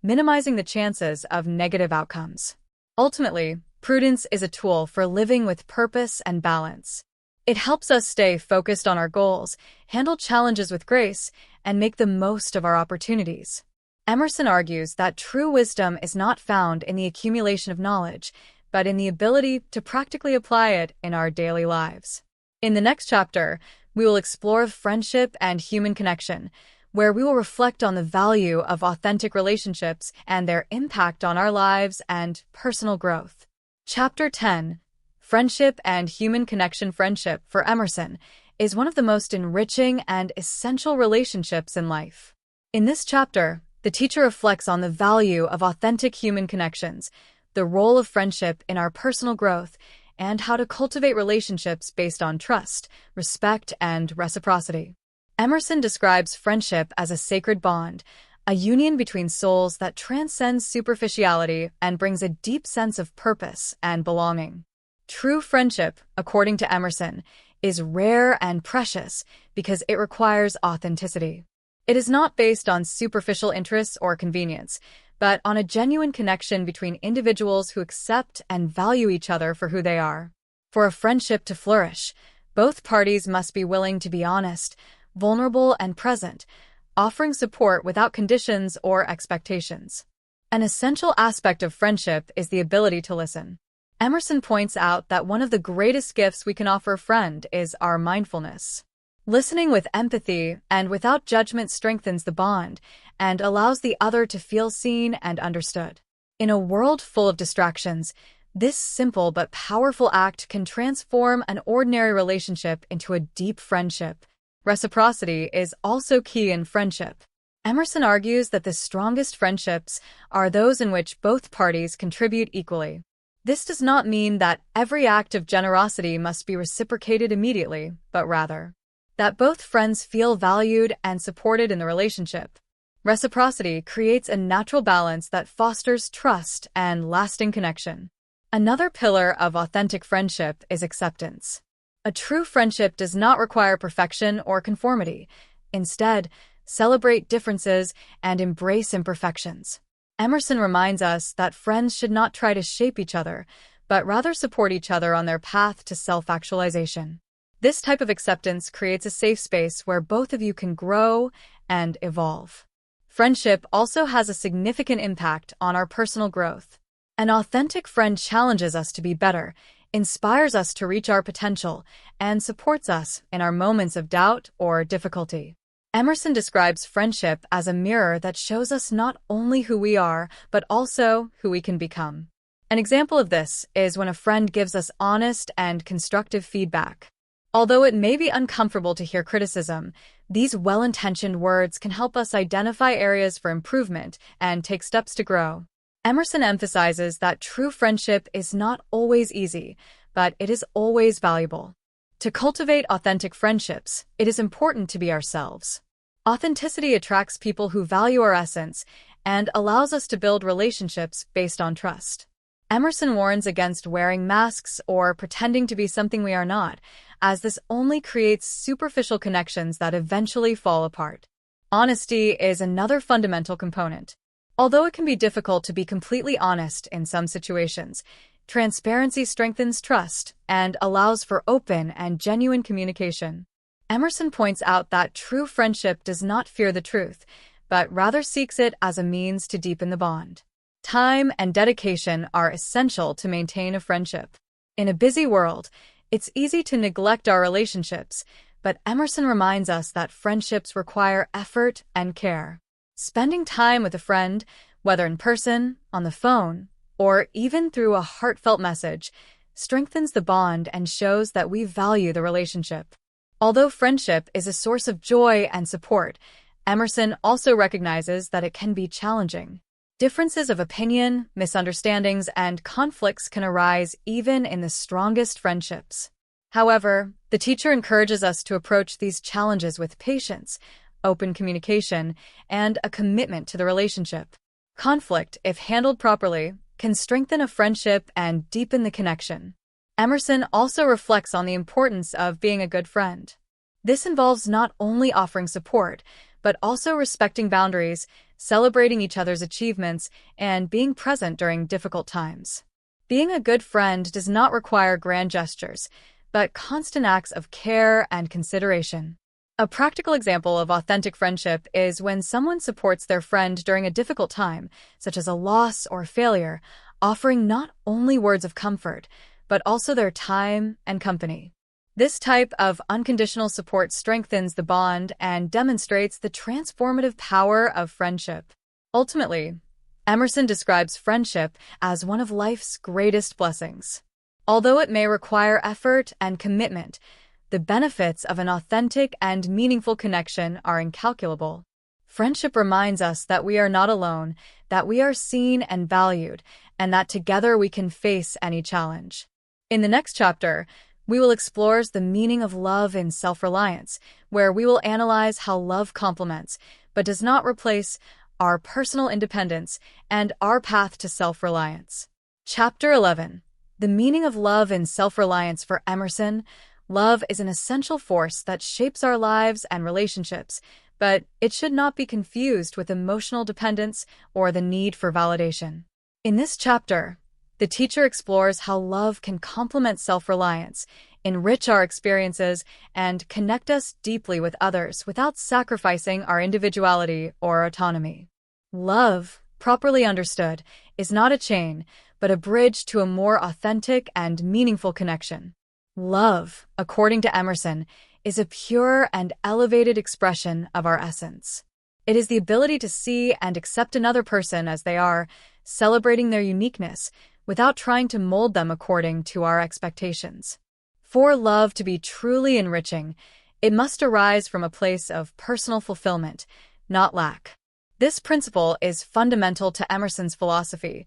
minimizing the chances of negative outcomes. Ultimately, prudence is a tool for living with purpose and balance. It helps us stay focused on our goals, handle challenges with grace, and make the most of our opportunities. Emerson argues that true wisdom is not found in the accumulation of knowledge, but in the ability to practically apply it in our daily lives. In the next chapter, we will explore friendship and human connection, where we will reflect on the value of authentic relationships and their impact on our lives and personal growth. Chapter 10, Friendship and Human Connection. Friendship, for Emerson, is one of the most enriching and essential relationships in life. In this chapter, the teacher reflects on the value of authentic human connections, the role of friendship in our personal growth, and how to cultivate relationships based on trust, respect, and reciprocity. Emerson describes friendship as a sacred bond, a union between souls that transcends superficiality and brings a deep sense of purpose and belonging. True friendship, according to Emerson, is rare and precious because it requires authenticity. It is not based on superficial interests or convenience, but on a genuine connection between individuals who accept and value each other for who they are. For a friendship to flourish, both parties must be willing to be honest, vulnerable, and present, offering support without conditions or expectations. An essential aspect of friendship is the ability to listen. Emerson points out that one of the greatest gifts we can offer a friend is our mindfulness. Listening with empathy and without judgment strengthens the bond and allows the other to feel seen and understood. In a world full of distractions, this simple but powerful act can transform an ordinary relationship into a deep friendship. Reciprocity is also key in friendship. Emerson argues that the strongest friendships are those in which both parties contribute equally. This does not mean that every act of generosity must be reciprocated immediately, but rather that both friends feel valued and supported in the relationship. Reciprocity creates a natural balance that fosters trust and lasting connection. Another pillar of authentic friendship is acceptance. A true friendship does not require perfection or conformity. Instead, celebrate differences and embrace imperfections. Emerson reminds us that friends should not try to shape each other, but rather support each other on their path to self-actualization. This type of acceptance creates a safe space where both of you can grow and evolve. Friendship also has a significant impact on our personal growth. An authentic friend challenges us to be better, inspires us to reach our potential, and supports us in our moments of doubt or difficulty. Emerson describes friendship as a mirror that shows us not only who we are, but also who we can become. An example of this is when a friend gives us honest and constructive feedback. Although it may be uncomfortable to hear criticism, these well-intentioned words can help us identify areas for improvement and take steps to grow. Emerson emphasizes that true friendship is not always easy, but it is always valuable. To cultivate authentic friendships, it is important to be ourselves. Authenticity attracts people who value our essence and allows us to build relationships based on trust. Emerson warns against wearing masks or pretending to be something we are not, as this only creates superficial connections that eventually fall apart. Honesty is another fundamental component. Although it can be difficult to be completely honest in some situations, transparency strengthens trust and allows for open and genuine communication. Emerson points out that true friendship does not fear the truth, but rather seeks it as a means to deepen the bond. Time and dedication are essential to maintain a friendship. In a busy world, it's easy to neglect our relationships, but Emerson reminds us that friendships require effort and care. Spending time with a friend, whether in person, on the phone, or even through a heartfelt message, strengthens the bond and shows that we value the relationship. Although friendship is a source of joy and support, Emerson also recognizes that it can be challenging. Differences of opinion, misunderstandings, and conflicts can arise even in the strongest friendships. However, the teacher encourages us to approach these challenges with patience, open communication, and a commitment to the relationship. Conflict, if handled properly, can strengthen a friendship and deepen the connection. Emerson also reflects on the importance of being a good friend. This involves not only offering support, but also respecting boundaries, celebrating each other's achievements, and being present during difficult times. Being a good friend does not require grand gestures, but constant acts of care and consideration. A practical example of authentic friendship is when someone supports their friend during a difficult time, such as a loss or failure, offering not only words of comfort, but also their time and company. This type of unconditional support strengthens the bond and demonstrates the transformative power of friendship. Ultimately, Emerson describes friendship as one of life's greatest blessings. Although it may require effort and commitment, the benefits of an authentic and meaningful connection are incalculable. Friendship reminds us that we are not alone, that we are seen and valued, and that together we can face any challenge. In the next chapter, we will explore the meaning of love in self-reliance, where we will analyze how love complements, but does not replace, our personal independence and our path to self-reliance. Chapter 11. The meaning of love in self-reliance. For Emerson, love is an essential force that shapes our lives and relationships, but it should not be confused with emotional dependence or the need for validation. In this chapter, the teacher explores how love can complement self-reliance, enrich our experiences, and connect us deeply with others without sacrificing our individuality or autonomy. Love, properly understood, is not a chain, but a bridge to a more authentic and meaningful connection. Love, according to Emerson, is a pure and elevated expression of our essence. It is the ability to see and accept another person as they are, celebrating their uniqueness, without trying to mold them according to our expectations. For love to be truly enriching, it must arise from a place of personal fulfillment, not lack. This principle is fundamental to Emerson's philosophy.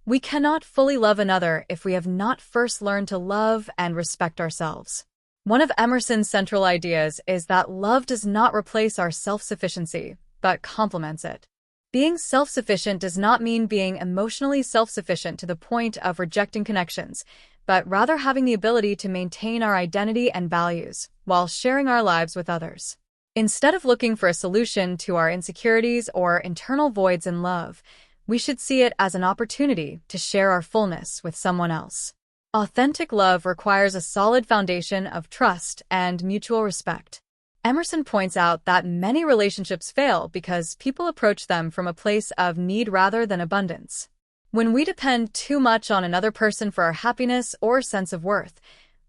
We cannot fully love another if we have not first learned to love and respect ourselves. One of Emerson's central ideas is that love does not replace our self-sufficiency, but complements it. Being self-sufficient does not mean being emotionally self-sufficient to the point of rejecting connections, but rather having the ability to maintain our identity and values while sharing our lives with others. Instead of looking for a solution to our insecurities or internal voids in love, we should see it as an opportunity to share our fullness with someone else. Authentic love requires a solid foundation of trust and mutual respect. Emerson points out that many relationships fail because people approach them from a place of need rather than abundance. When we depend too much on another person for our happiness or sense of worth,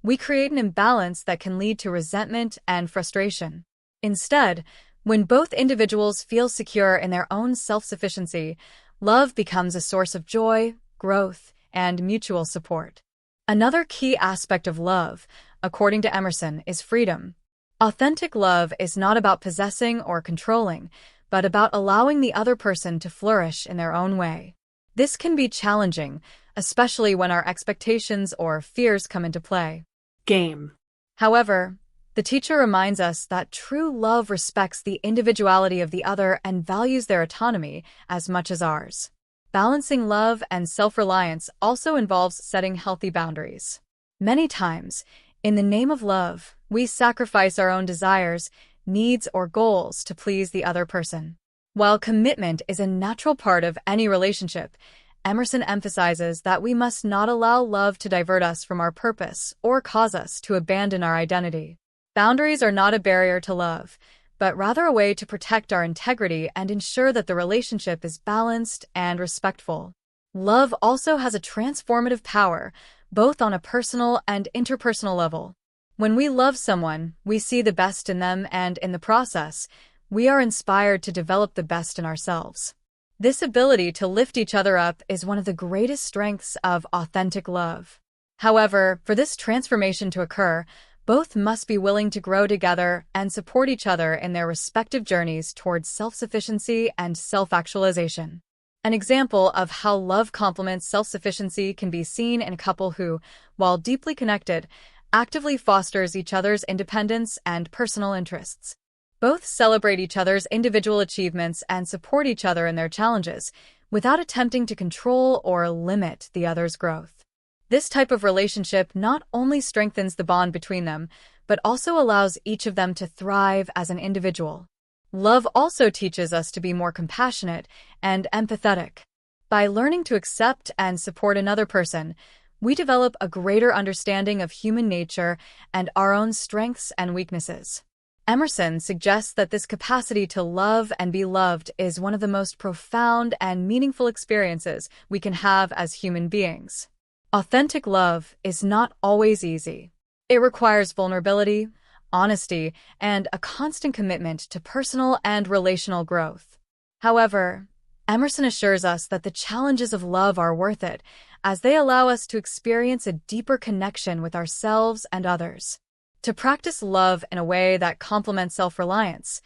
we create an imbalance that can lead to resentment and frustration. Instead, when both individuals feel secure in their own self-sufficiency, love becomes a source of joy, growth, and mutual support. Another key aspect of love, according to Emerson, is freedom. Authentic love is not about possessing or controlling, but about allowing the other person to flourish in their own way. This can be challenging, especially when our expectations or fears come into play. Game. However, the teacher reminds us that true love respects the individuality of the other and values their autonomy as much as ours. Balancing love and self-reliance also involves setting healthy boundaries. Many times, in the name of love, we sacrifice our own desires, needs, or goals to please the other person. While commitment is a natural part of any relationship, Emerson emphasizes that we must not allow love to divert us from our purpose or cause us to abandon our identity. Boundaries are not a barrier to love, but rather a way to protect our integrity and ensure that the relationship is balanced and respectful. Love also has a transformative power, both on a personal and interpersonal level. When we love someone, we see the best in them, and in the process, we are inspired to develop the best in ourselves. This ability to lift each other up is one of the greatest strengths of authentic love. However, for this transformation to occur, both must be willing to grow together and support each other in their respective journeys towards self-sufficiency and self-actualization. An example of how love complements self-sufficiency can be seen in a couple who, while deeply connected, actively fosters each other's independence and personal interests. Both celebrate each other's individual achievements and support each other in their challenges, without attempting to control or limit the other's growth. This type of relationship not only strengthens the bond between them, but also allows each of them to thrive as an individual. Love also teaches us to be more compassionate and empathetic. By learning to accept and support another person, we develop a greater understanding of human nature and our own strengths and weaknesses. Emerson suggests that this capacity to love and be loved is one of the most profound and meaningful experiences we can have as human beings. Authentic love is not always easy. It requires vulnerability, honesty, and a constant commitment to personal and relational growth. However, Emerson assures us that the challenges of love are worth it, as they allow us to experience a deeper connection with ourselves and others. To practice love in a way that complements self-reliance,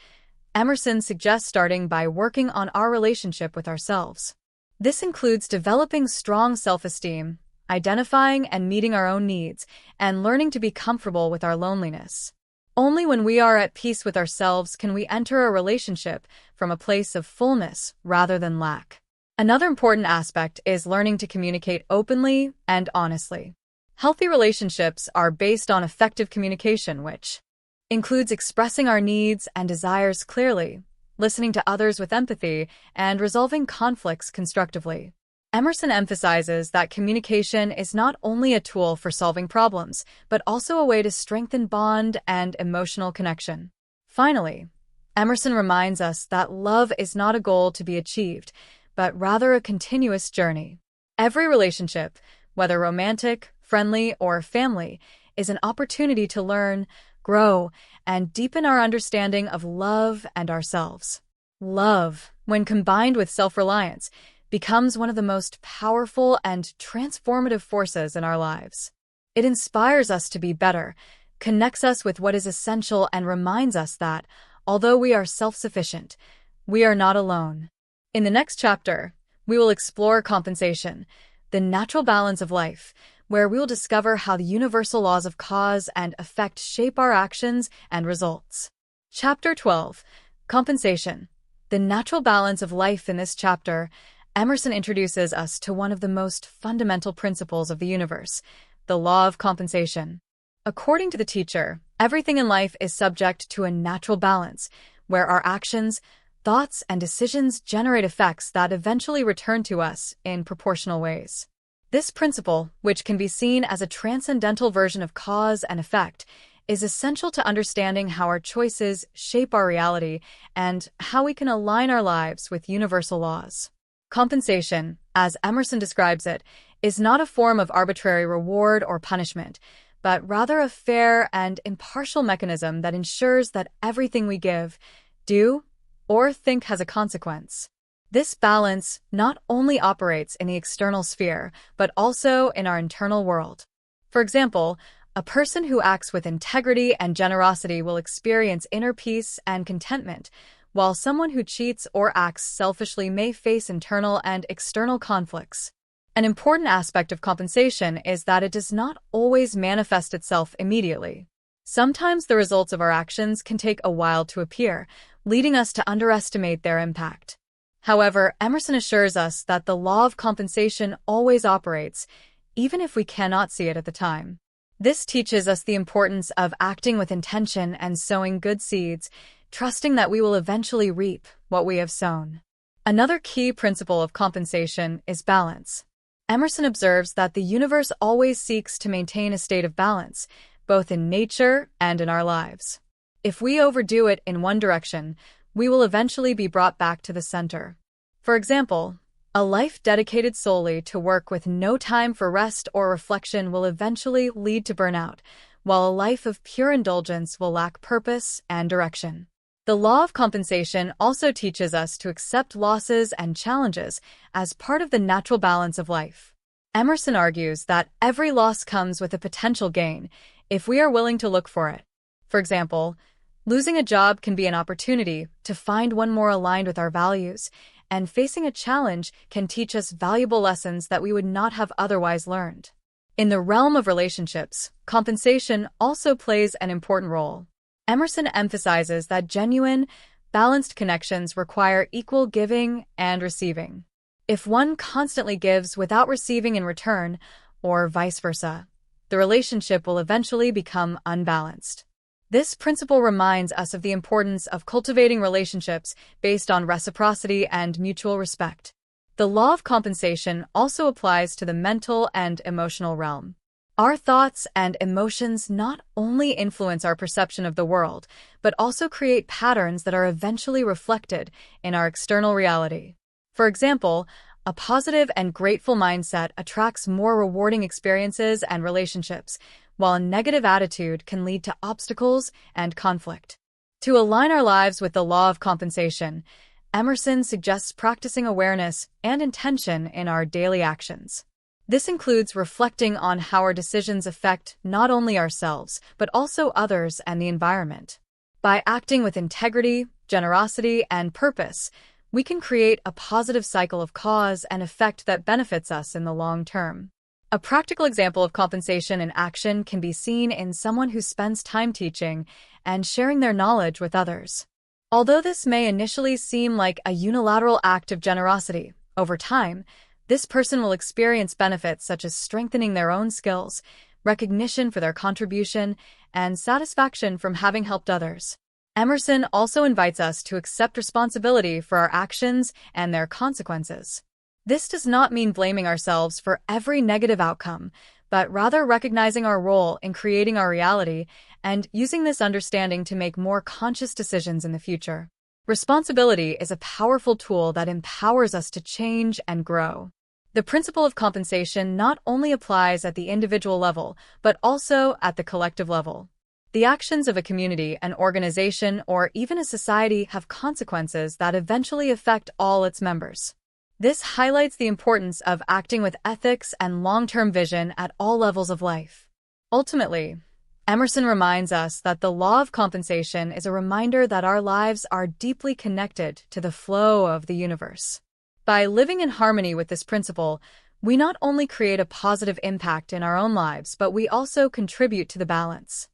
Emerson suggests starting by working on our relationship with ourselves. This includes developing strong self-esteem, identifying and meeting our own needs, and learning to be comfortable with our loneliness. Only when we are at peace with ourselves can we enter a relationship from a place of fullness rather than lack. Another important aspect is learning to communicate openly and honestly. Healthy relationships are based on effective communication, which includes expressing our needs and desires clearly, listening to others with empathy, and resolving conflicts constructively. Emerson emphasizes that communication is not only a tool for solving problems, but also a way to strengthen bond and emotional connection. Finally, Emerson reminds us that love is not a goal to be achieved, but rather a continuous journey. Every relationship, whether romantic, friendly, or family, is an opportunity to learn, grow, and deepen our understanding of love and ourselves. Love, when combined with self-reliance, becomes one of the most powerful and transformative forces in our lives. It inspires us to be better, connects us with what is essential, and reminds us that, although we are self-sufficient, we are not alone. In the next chapter, we will explore compensation, the natural balance of life, where we will discover how the universal laws of cause and effect shape our actions and results. Chapter 12. Compensation, the natural balance of life. In this chapter, Emerson introduces us to one of the most fundamental principles of the universe, the law of compensation. According to the teacher, everything in life is subject to a natural balance, where our actions, thoughts, and decisions generate effects that eventually return to us in proportional ways. This principle, which can be seen as a transcendental version of cause and effect, is essential to understanding how our choices shape our reality and how we can align our lives with universal laws. Compensation, as Emerson describes it, is not a form of arbitrary reward or punishment, but rather a fair and impartial mechanism that ensures that everything we give, do, or think has a consequence. This balance not only operates in the external sphere, but also in our internal world. For example, a person who acts with integrity and generosity will experience inner peace and contentment, while someone who cheats or acts selfishly may face internal and external conflicts. An important aspect of compensation is that it does not always manifest itself immediately. Sometimes the results of our actions can take a while to appear, leading us to underestimate their impact. However, Emerson assures us that the law of compensation always operates, even if we cannot see it at the time. This teaches us the importance of acting with intention and sowing good seeds, trusting that we will eventually reap what we have sown. Another key principle of compensation is balance. Emerson observes that the universe always seeks to maintain a state of balance, both in nature and in our lives. If we overdo it in one direction, we will eventually be brought back to the center. For example, a life dedicated solely to work with no time for rest or reflection will eventually lead to burnout, while a life of pure indulgence will lack purpose and direction. The law of compensation also teaches us to accept losses and challenges as part of the natural balance of life. Emerson argues that every loss comes with a potential gain if we are willing to look for it. For example, losing a job can be an opportunity to find one more aligned with our values, and facing a challenge can teach us valuable lessons that we would not have otherwise learned. In the realm of relationships, compensation also plays an important role. Emerson emphasizes that genuine, balanced connections require equal giving and receiving. If one constantly gives without receiving in return, or vice versa, the relationship will eventually become unbalanced. This principle reminds us of the importance of cultivating relationships based on reciprocity and mutual respect. The law of compensation also applies to the mental and emotional realm. Our thoughts and emotions not only influence our perception of the world, but also create patterns that are eventually reflected in our external reality. For example, a positive and grateful mindset attracts more rewarding experiences and relationships, while a negative attitude can lead to obstacles and conflict. To align our lives with the law of compensation, Emerson suggests practicing awareness and intention in our daily actions. This includes reflecting on how our decisions affect not only ourselves, but also others and the environment. By acting with integrity, generosity, and purpose, we can create a positive cycle of cause and effect that benefits us in the long term. A practical example of compensation in action can be seen in someone who spends time teaching and sharing their knowledge with others. Although this may initially seem like a unilateral act of generosity, over time, this person will experience benefits such as strengthening their own skills, recognition for their contribution, and satisfaction from having helped others. Emerson also invites us to accept responsibility for our actions and their consequences. This does not mean blaming ourselves for every negative outcome, but rather recognizing our role in creating our reality and using this understanding to make more conscious decisions in the future. Responsibility is a powerful tool that empowers us to change and grow. The principle of compensation not only applies at the individual level, but also at the collective level. The actions of a community, an organization, or even a society have consequences that eventually affect all its members. This highlights the importance of acting with ethics and long-term vision at all levels of life. Ultimately, Emerson reminds us that the law of compensation is a reminder that our lives are deeply connected to the flow of the universe. By living in harmony with this principle, we not only create a positive impact in our own lives, but we also contribute to the balance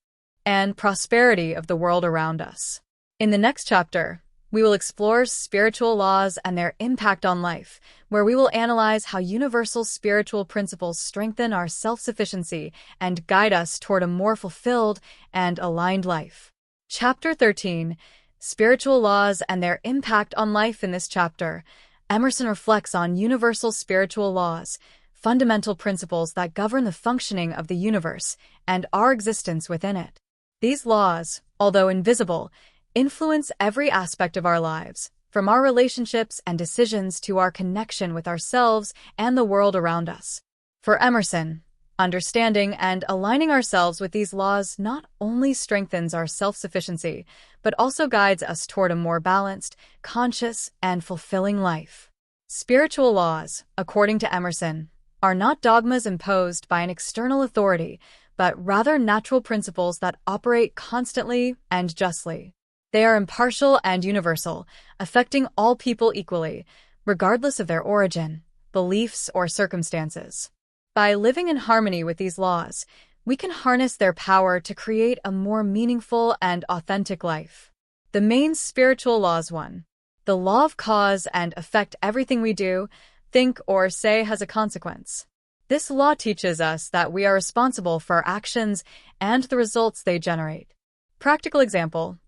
and prosperity of the world around us. In the next chapter, we will explore spiritual laws and their impact on life, where we will analyze how universal spiritual principles strengthen our self-sufficiency and guide us toward a more fulfilled and aligned life. Chapter 13, Spiritual Laws and Their Impact on Life. In this chapter, Emerson reflects on universal spiritual laws, fundamental principles that govern the functioning of the universe and our existence within it. These laws, although invisible, influence every aspect of our lives, from our relationships and decisions to our connection with ourselves and the world around us. For Emerson, understanding and aligning ourselves with these laws not only strengthens our self-sufficiency, but also guides us toward a more balanced, conscious, and fulfilling life. Spiritual laws, according to Emerson, are not dogmas imposed by an external authority, but rather natural principles that operate constantly and justly. They are impartial and universal, affecting all people equally, regardless of their origin, beliefs, or circumstances. By living in harmony with these laws, we can harness their power to create a more meaningful and authentic life. The main spiritual laws. 1. The law of cause and effect. Everything we do, think, or say has a consequence. This law teaches us that we are responsible for our actions and the results they generate. Practical example: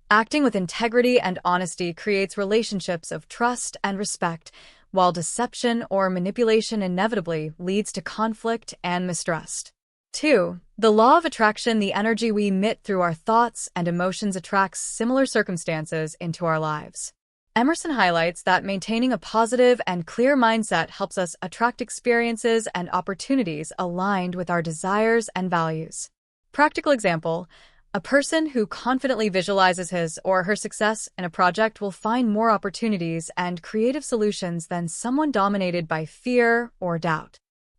acting with integrity and honesty creates relationships of trust and respect, while deception or manipulation inevitably leads to conflict and mistrust. 2. The law of attraction. The energy we emit through our thoughts and emotions attracts similar circumstances into our lives. Emerson highlights that maintaining a positive and clear mindset helps us attract experiences and opportunities aligned with our desires and values. Practical example: a person who confidently visualizes his or her success in a project will find more opportunities and creative solutions than someone dominated by fear or doubt.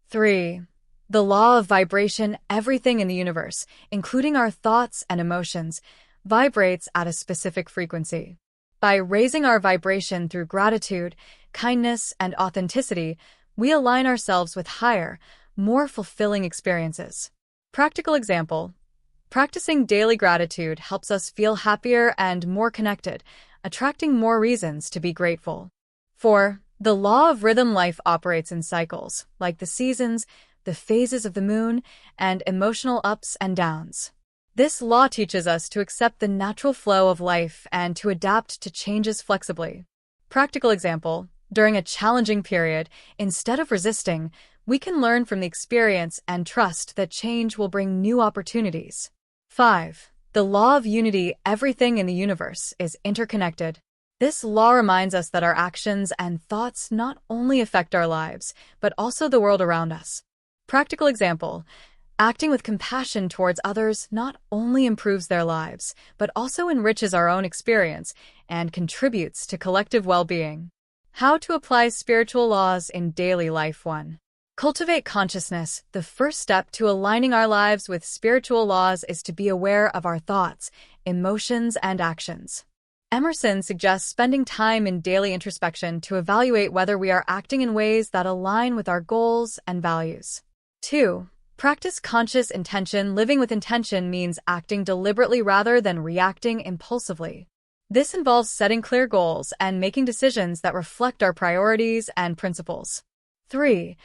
3. The law of vibration. Everything in the universe, including our thoughts and emotions, vibrates at a specific frequency. By raising our vibration through gratitude, kindness, and authenticity, we align ourselves with higher, more fulfilling experiences. Practical example: practicing daily gratitude helps us feel happier and more connected, attracting more reasons to be grateful. 4. The law of rhythm. Life operates in cycles, like the seasons, the phases of the moon, and emotional ups and downs. This law teaches us to accept the natural flow of life and to adapt to changes flexibly. Practical example: during a challenging period, instead of resisting, we can learn from the experience and trust that change will bring new opportunities. 5. The law of unity. Everything in the universe is interconnected. This law reminds us that our actions and thoughts not only affect our lives, but also the world around us. Practical example: Acting with compassion towards others not only improves their lives, but also enriches our own experience and contributes to collective well-being. How to apply spiritual laws in daily life. 1. Cultivate consciousness. The first step to aligning our lives with spiritual laws is to be aware of our thoughts, emotions, and actions. Emerson suggests spending time in daily introspection to evaluate whether we are acting in ways that align with our goals and values. 2. Practice conscious intention. Living with intention means acting deliberately rather than reacting impulsively. This involves setting clear goals and making decisions that reflect our priorities and principles. 3.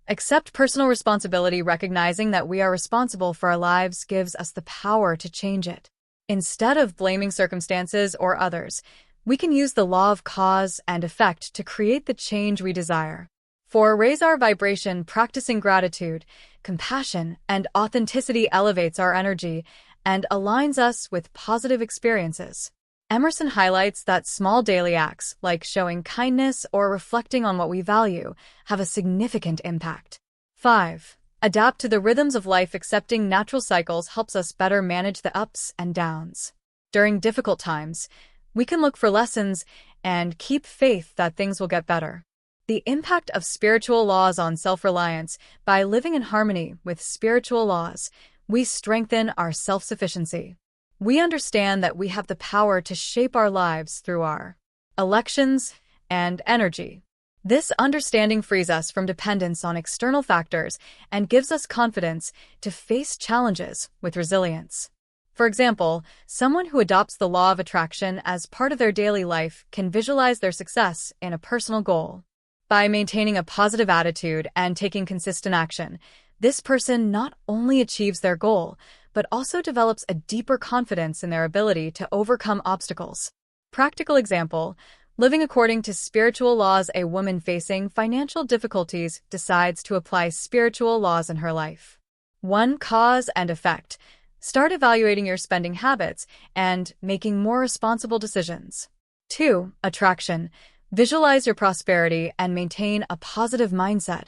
Accept personal responsibility. Recognizing that we are responsible for our lives gives us the power to change it. Instead of blaming circumstances or others, we can use the law of cause and effect to create the change we desire. 4. Raise our vibration. Practicing gratitude, compassion, and authenticity elevates our energy and aligns us with positive experiences. Emerson highlights that small daily acts, like showing kindness or reflecting on what we value, have a significant impact. 5. Adapt to the rhythms of life. Accepting natural cycles helps us better manage the ups and downs. During difficult times, we can look for lessons and keep faith that things will get better. The impact of spiritual laws on self-reliance. By living in harmony with spiritual laws, we strengthen our self-sufficiency. We understand that we have the power to shape our lives through our elections and energy. This understanding frees us from dependence on external factors and gives us confidence to face challenges with resilience. For example, someone who adopts the law of attraction as part of their daily life can visualize their success in a personal goal. By maintaining a positive attitude and taking consistent action, this person not only achieves their goal, but also develops a deeper confidence in their ability to overcome obstacles. Practical example, living according to spiritual laws. A woman facing financial difficulties decides to apply spiritual laws in her life. 1. Cause and effect. Start evaluating your spending habits and making more responsible decisions. 2. Attraction. Visualize your prosperity and maintain a positive mindset,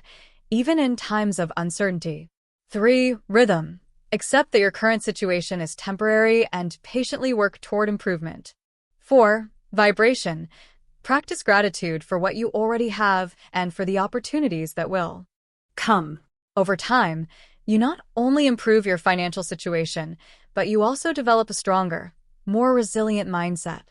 even in times of uncertainty. 3. Rhythm. Accept that your current situation is temporary and patiently work toward improvement. 4. Vibration. Practice gratitude for what you already have and for the opportunities that will come. Over time, you not only improve your financial situation, but you also develop a stronger, more resilient mindset.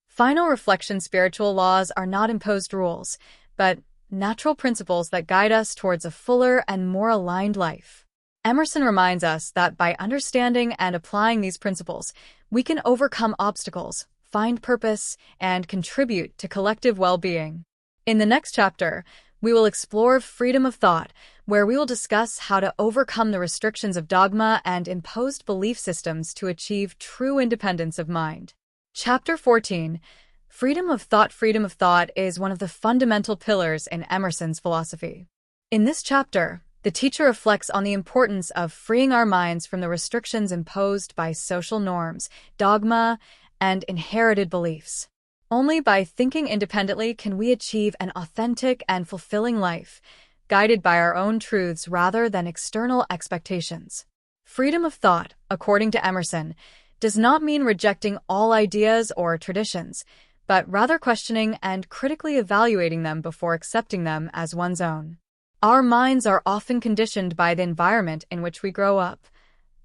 Final reflection. Spiritual laws are not imposed rules, but natural principles that guide us towards a fuller and more aligned life. Emerson reminds us that by understanding and applying these principles, we can overcome obstacles, find purpose, and contribute to collective well-being. In the next chapter, we will explore freedom of thought, where we will discuss how to overcome the restrictions of dogma and imposed belief systems to achieve true independence of mind. Chapter 14. Freedom of thought. Freedom of thought is one of the fundamental pillars in Emerson's philosophy. In this chapter, the teacher reflects on the importance of freeing our minds from the restrictions imposed by social norms, dogma, and inherited beliefs. Only by thinking independently can we achieve an authentic and fulfilling life, guided by our own truths rather than external expectations. Freedom of thought, according to Emerson, does not mean rejecting all ideas or traditions, but rather questioning and critically evaluating them before accepting them as one's own. Our minds are often conditioned by the environment in which we grow up.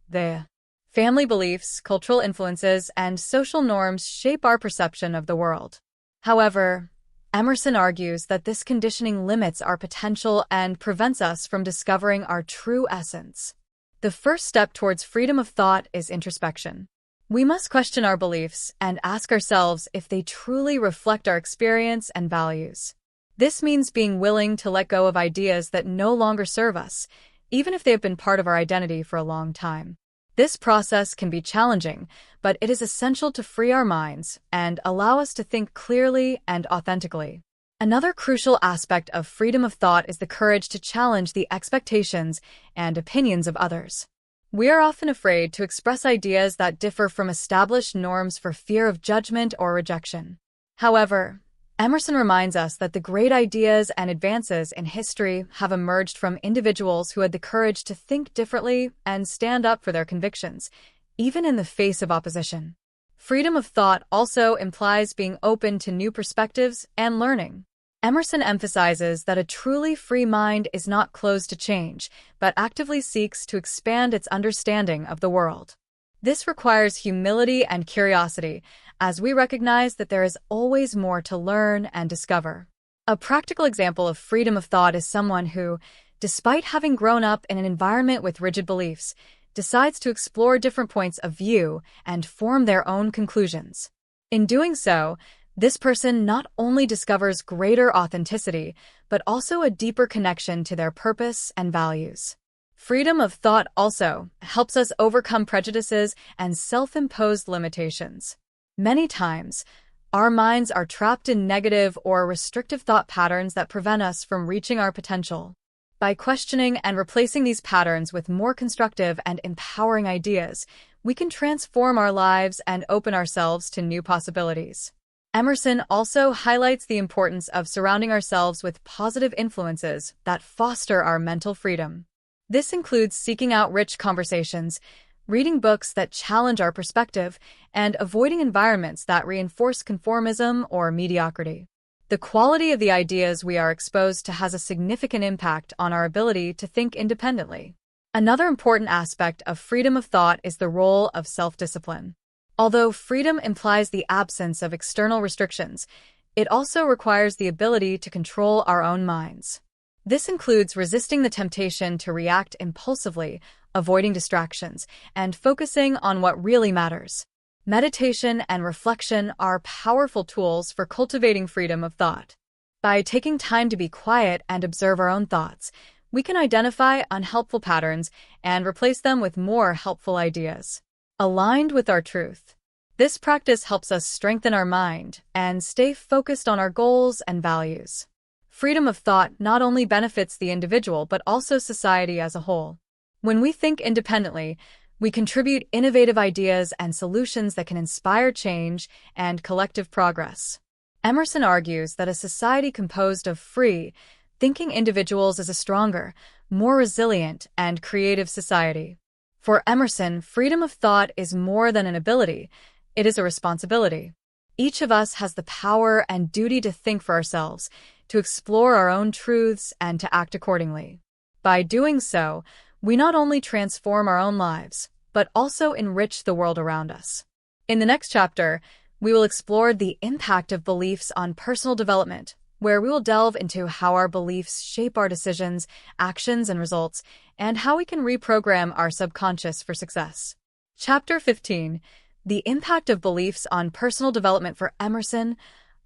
The family beliefs, cultural influences, and social norms shape our perception of the world. However, Emerson argues that this conditioning limits our potential and prevents us from discovering our true essence. The first step towards freedom of thought is introspection. We must question our beliefs and ask ourselves if they truly reflect our experience and values. This means being willing to let go of ideas that no longer serve us, even if they have been part of our identity for a long time. This process can be challenging, but it is essential to free our minds and allow us to think clearly and authentically. Another crucial aspect of freedom of thought is the courage to challenge the expectations and opinions of others. We are often afraid to express ideas that differ from established norms for fear of judgment or rejection. However, Emerson reminds us that the great ideas and advances in history have emerged from individuals who had the courage to think differently and stand up for their convictions, even in the face of opposition. Freedom of thought also implies being open to new perspectives and learning. Emerson emphasizes that a truly free mind is not closed to change, but actively seeks to expand its understanding of the world. This requires humility and curiosity, as we recognize that there is always more to learn and discover. A practical example of freedom of thought is someone who, despite having grown up in an environment with rigid beliefs, decides to explore different points of view and form their own conclusions. In doing so, this person not only discovers greater authenticity, but also a deeper connection to their purpose and values. Freedom of thought also helps us overcome prejudices and self-imposed limitations. Many times, our minds are trapped in negative or restrictive thought patterns that prevent us from reaching our potential. By questioning and replacing these patterns with more constructive and empowering ideas, we can transform our lives and open ourselves to new possibilities. Emerson also highlights the importance of surrounding ourselves with positive influences that foster our mental freedom. This includes seeking out rich conversations, reading books that challenge our perspective, and avoiding environments that reinforce conformism or mediocrity. The quality of the ideas we are exposed to has a significant impact on our ability to think independently. Another important aspect of freedom of thought is the role of self-discipline. Although freedom implies the absence of external restrictions, it also requires the ability to control our own minds. This includes resisting the temptation to react impulsively, avoiding distractions, and focusing on what really matters. Meditation and reflection are powerful tools for cultivating freedom of thought. By taking time to be quiet and observe our own thoughts, we can identify unhelpful patterns and replace them with more helpful ideas, aligned with our truth. This practice helps us strengthen our mind and stay focused on our goals and values. Freedom of thought not only benefits the individual but also society as a whole. When we think independently, we contribute innovative ideas and solutions that can inspire change and collective progress. Emerson argues that a society composed of free, thinking individuals is a stronger, more resilient, and creative society. For Emerson, freedom of thought is more than an ability, it is a responsibility. Each of us has the power and duty to think for ourselves, to explore our own truths, and to act accordingly. By doing so, we not only transform our own lives, but also enrich the world around us. In the next chapter, we will explore the impact of beliefs on personal development, where we will delve into how our beliefs shape our decisions, actions, and results, and how we can reprogram our subconscious for success. Chapter 15. The impact of beliefs on personal development. For Emerson,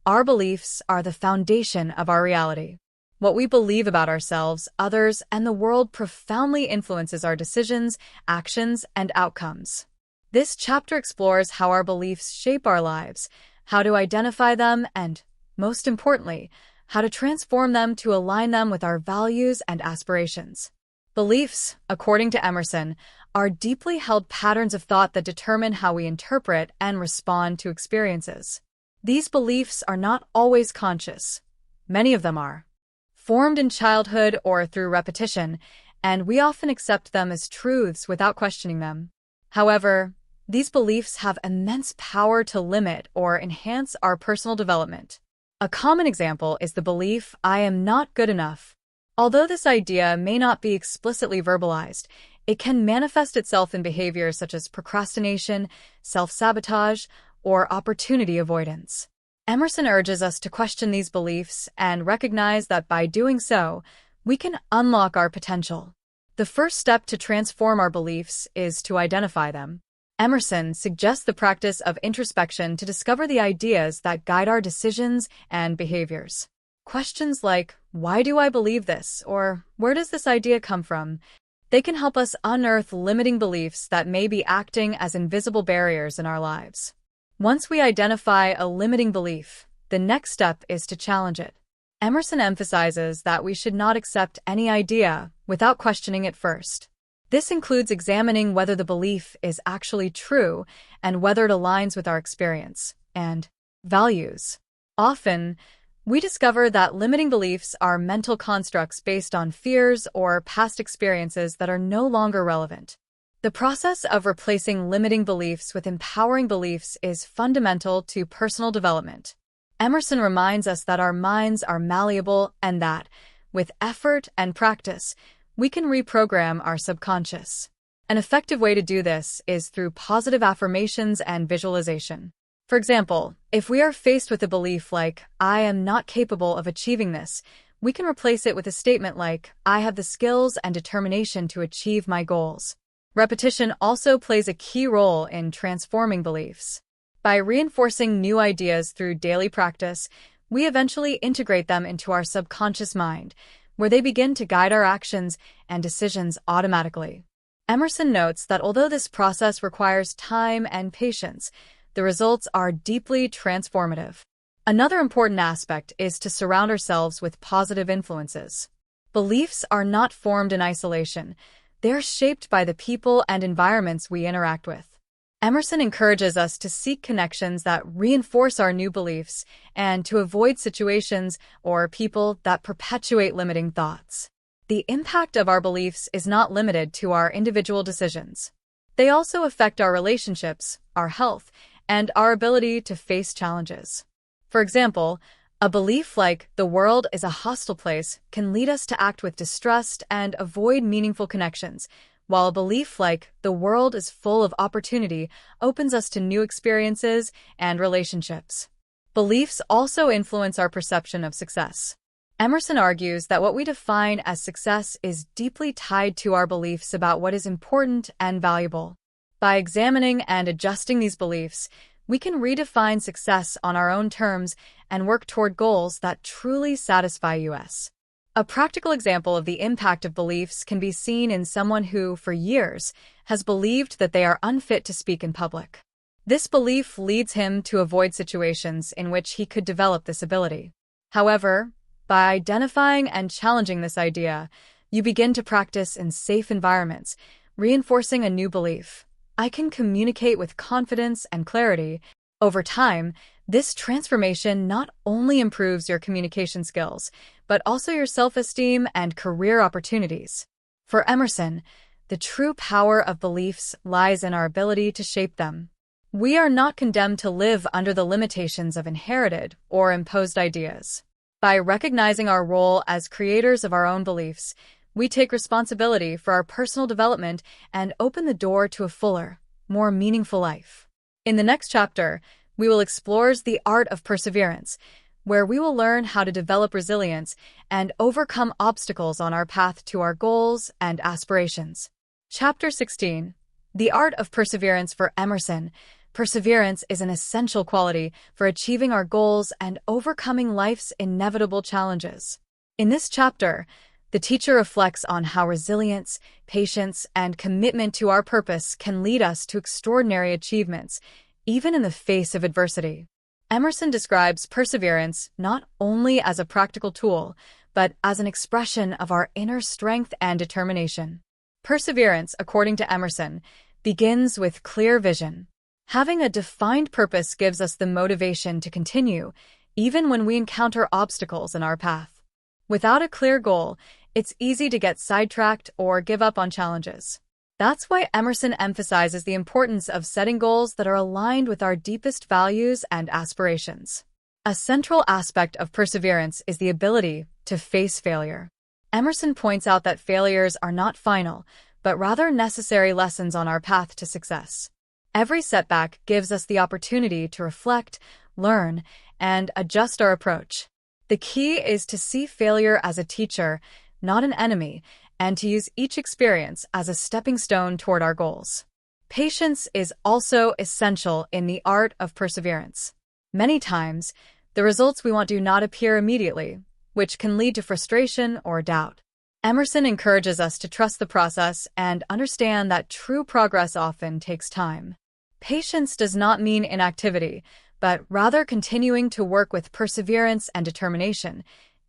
our beliefs are the foundation of our reality. What we believe about ourselves, others, and the world profoundly influences our decisions, actions, and outcomes. This chapter explores how our beliefs shape our lives, how to identify them, and, most importantly, how to transform them to align them with our values and aspirations. Beliefs, according to Emerson, are deeply held patterns of thought that determine how we interpret and respond to experiences. These beliefs are not always conscious. Many of them are formed in childhood or through repetition, and we often accept them as truths without questioning them. However, these beliefs have immense power to limit or enhance our personal development. A common example is the belief, "I am not good enough." Although this idea may not be explicitly verbalized, it can manifest itself in behaviors such as procrastination, self-sabotage, or opportunity avoidance. Emerson urges us to question these beliefs and recognize that by doing so, we can unlock our potential. The first step to transform our beliefs is to identify them. Emerson suggests the practice of introspection to discover the ideas that guide our decisions and behaviors. Questions like, "Why do I believe this?" or "Where does this idea come from?" They can help us unearth limiting beliefs that may be acting as invisible barriers in our lives. Once we identify a limiting belief, the next step is to challenge it. Emerson emphasizes that we should not accept any idea without questioning it first. This includes examining whether the belief is actually true and whether it aligns with our experience and values. Often, we discover that limiting beliefs are mental constructs based on fears or past experiences that are no longer relevant. The process of replacing limiting beliefs with empowering beliefs is fundamental to personal development. Emerson reminds us that our minds are malleable and that, with effort and practice, we can reprogram our subconscious. An effective way to do this is through positive affirmations and visualization. For example, if we are faced with a belief like, "I am not capable of achieving this," we can replace it with a statement like, "I have the skills and determination to achieve my goals." Repetition also plays a key role in transforming beliefs. By reinforcing new ideas through daily practice, we eventually integrate them into our subconscious mind, where they begin to guide our actions and decisions automatically. Emerson notes that although this process requires time and patience, the results are deeply transformative. Another important aspect is to surround ourselves with positive influences. Beliefs are not formed in isolation. They're shaped by the people and environments we interact with. Emerson encourages us to seek connections that reinforce our new beliefs and to avoid situations or people that perpetuate limiting thoughts. The impact of our beliefs is not limited to our individual decisions. They also affect our relationships, our health, and our ability to face challenges. For example, a belief like "the world is a hostile place" can lead us to act with distrust and avoid meaningful connections, while a belief like "the world is full of opportunity" opens us to new experiences and relationships. Beliefs also influence our perception of success. Emerson argues that what we define as success is deeply tied to our beliefs about what is important and valuable. By examining and adjusting these beliefs, we can redefine success on our own terms and work toward goals that truly satisfy us. A practical example of the impact of beliefs can be seen in someone who, for years, has believed that they are unfit to speak in public. This belief leads him to avoid situations in which he could develop this ability. However, by identifying and challenging this idea, you begin to practice in safe environments, reinforcing a new belief. "I can communicate with confidence and clarity." Over time, this transformation not only improves your communication skills, but also your self-esteem and career opportunities. For Emerson, the true power of beliefs lies in our ability to shape them. We are not condemned to live under the limitations of inherited or imposed ideas. By recognizing our role as creators of our own beliefs, we take responsibility for our personal development and open the door to a fuller, more meaningful life. In the next chapter, we will explore the art of perseverance, where we will learn how to develop resilience and overcome obstacles on our path to our goals and aspirations. Chapter 16. The Art of Perseverance. For Emerson, perseverance is an essential quality for achieving our goals and overcoming life's inevitable challenges. In this chapter, the teacher reflects on how resilience, patience, and commitment to our purpose can lead us to extraordinary achievements, even in the face of adversity. Emerson describes perseverance not only as a practical tool, but as an expression of our inner strength and determination. Perseverance, according to Emerson, begins with clear vision. Having a defined purpose gives us the motivation to continue, even when we encounter obstacles in our path. Without a clear goal, it's easy to get sidetracked or give up on challenges. That's why Emerson emphasizes the importance of setting goals that are aligned with our deepest values and aspirations. A central aspect of perseverance is the ability to face failure. Emerson points out that failures are not final, but rather necessary lessons on our path to success. Every setback gives us the opportunity to reflect, learn, and adjust our approach. The key is to see failure as a teacher, not an enemy, and to use each experience as a stepping stone toward our goals. Patience is also essential in the art of perseverance. Many times, the results we want do not appear immediately, which can lead to frustration or doubt. Emerson encourages us to trust the process and understand that true progress often takes time. Patience does not mean inactivity, but rather continuing to work with perseverance and determination,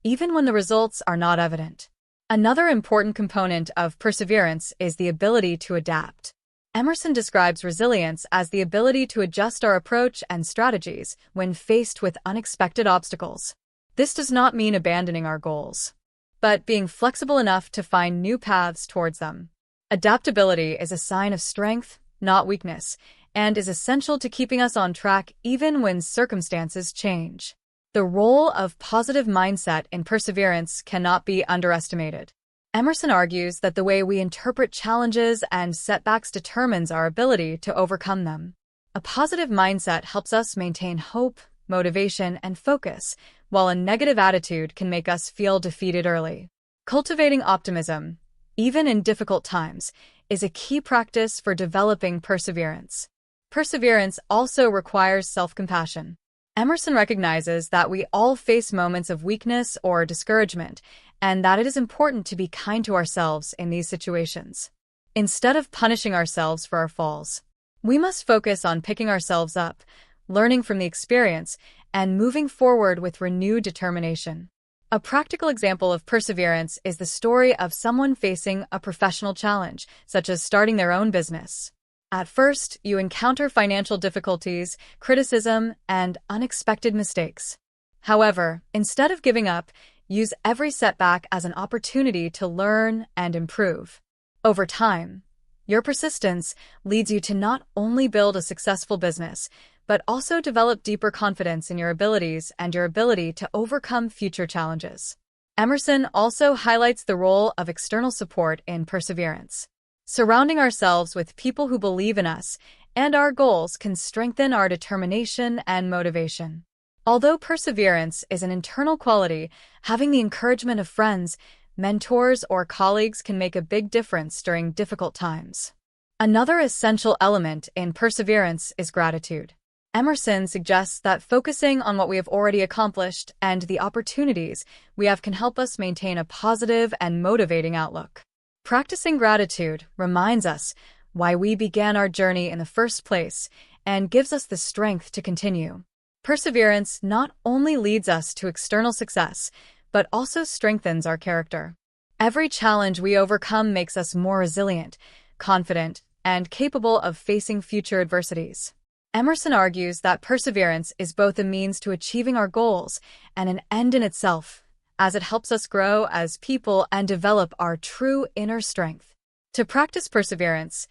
even when the results are not evident. Another important component of perseverance is the ability to adapt. Emerson describes resilience as the ability to adjust our approach and strategies when faced with unexpected obstacles. This does not mean abandoning our goals, but being flexible enough to find new paths towards them. Adaptability is a sign of strength, not weakness, and is essential to keeping us on track even when circumstances change. The role of positive mindset in perseverance cannot be underestimated. Emerson argues that the way we interpret challenges and setbacks determines our ability to overcome them. A positive mindset helps us maintain hope, motivation, and focus, while a negative attitude can make us feel defeated early. Cultivating optimism, even in difficult times, is a key practice for developing perseverance. Perseverance also requires self-compassion. Emerson recognizes that we all face moments of weakness or discouragement, and that it is important to be kind to ourselves in these situations. Instead of punishing ourselves for our falls, we must focus on picking ourselves up, learning from the experience, and moving forward with renewed determination. A practical example of perseverance is the story of someone facing a professional challenge, such as starting their own business. At first, you encounter financial difficulties, criticism, and unexpected mistakes. However, instead of giving up, use every setback as an opportunity to learn and improve. Over time, your persistence leads you to not only build a successful business, but also develop deeper confidence in your abilities and your ability to overcome future challenges. Emerson also highlights the role of external support in perseverance. Surrounding ourselves with people who believe in us and our goals can strengthen our determination and motivation. Although perseverance is an internal quality, having the encouragement of friends, mentors, or colleagues can make a big difference during difficult times. Another essential element in perseverance is gratitude. Emerson suggests that focusing on what we have already accomplished and the opportunities we have can help us maintain a positive and motivating outlook. Practicing gratitude reminds us why we began our journey in the first place and gives us the strength to continue. Perseverance not only leads us to external success, but also strengthens our character. Every challenge we overcome makes us more resilient, confident, and capable of facing future adversities. Emerson argues that perseverance is both a means to achieving our goals and an end in itself, as it helps us grow as people and develop our true inner strength. To practice perseverance,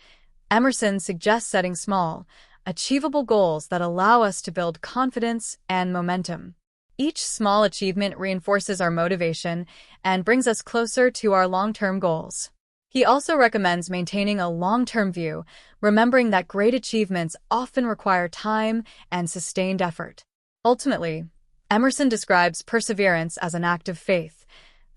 Emerson suggests setting small, achievable goals that allow us to build confidence and momentum. Each small achievement reinforces our motivation and brings us closer to our long-term goals. He also recommends maintaining a long-term view, remembering that great achievements often require time and sustained effort. Ultimately, Emerson describes perseverance as an act of faith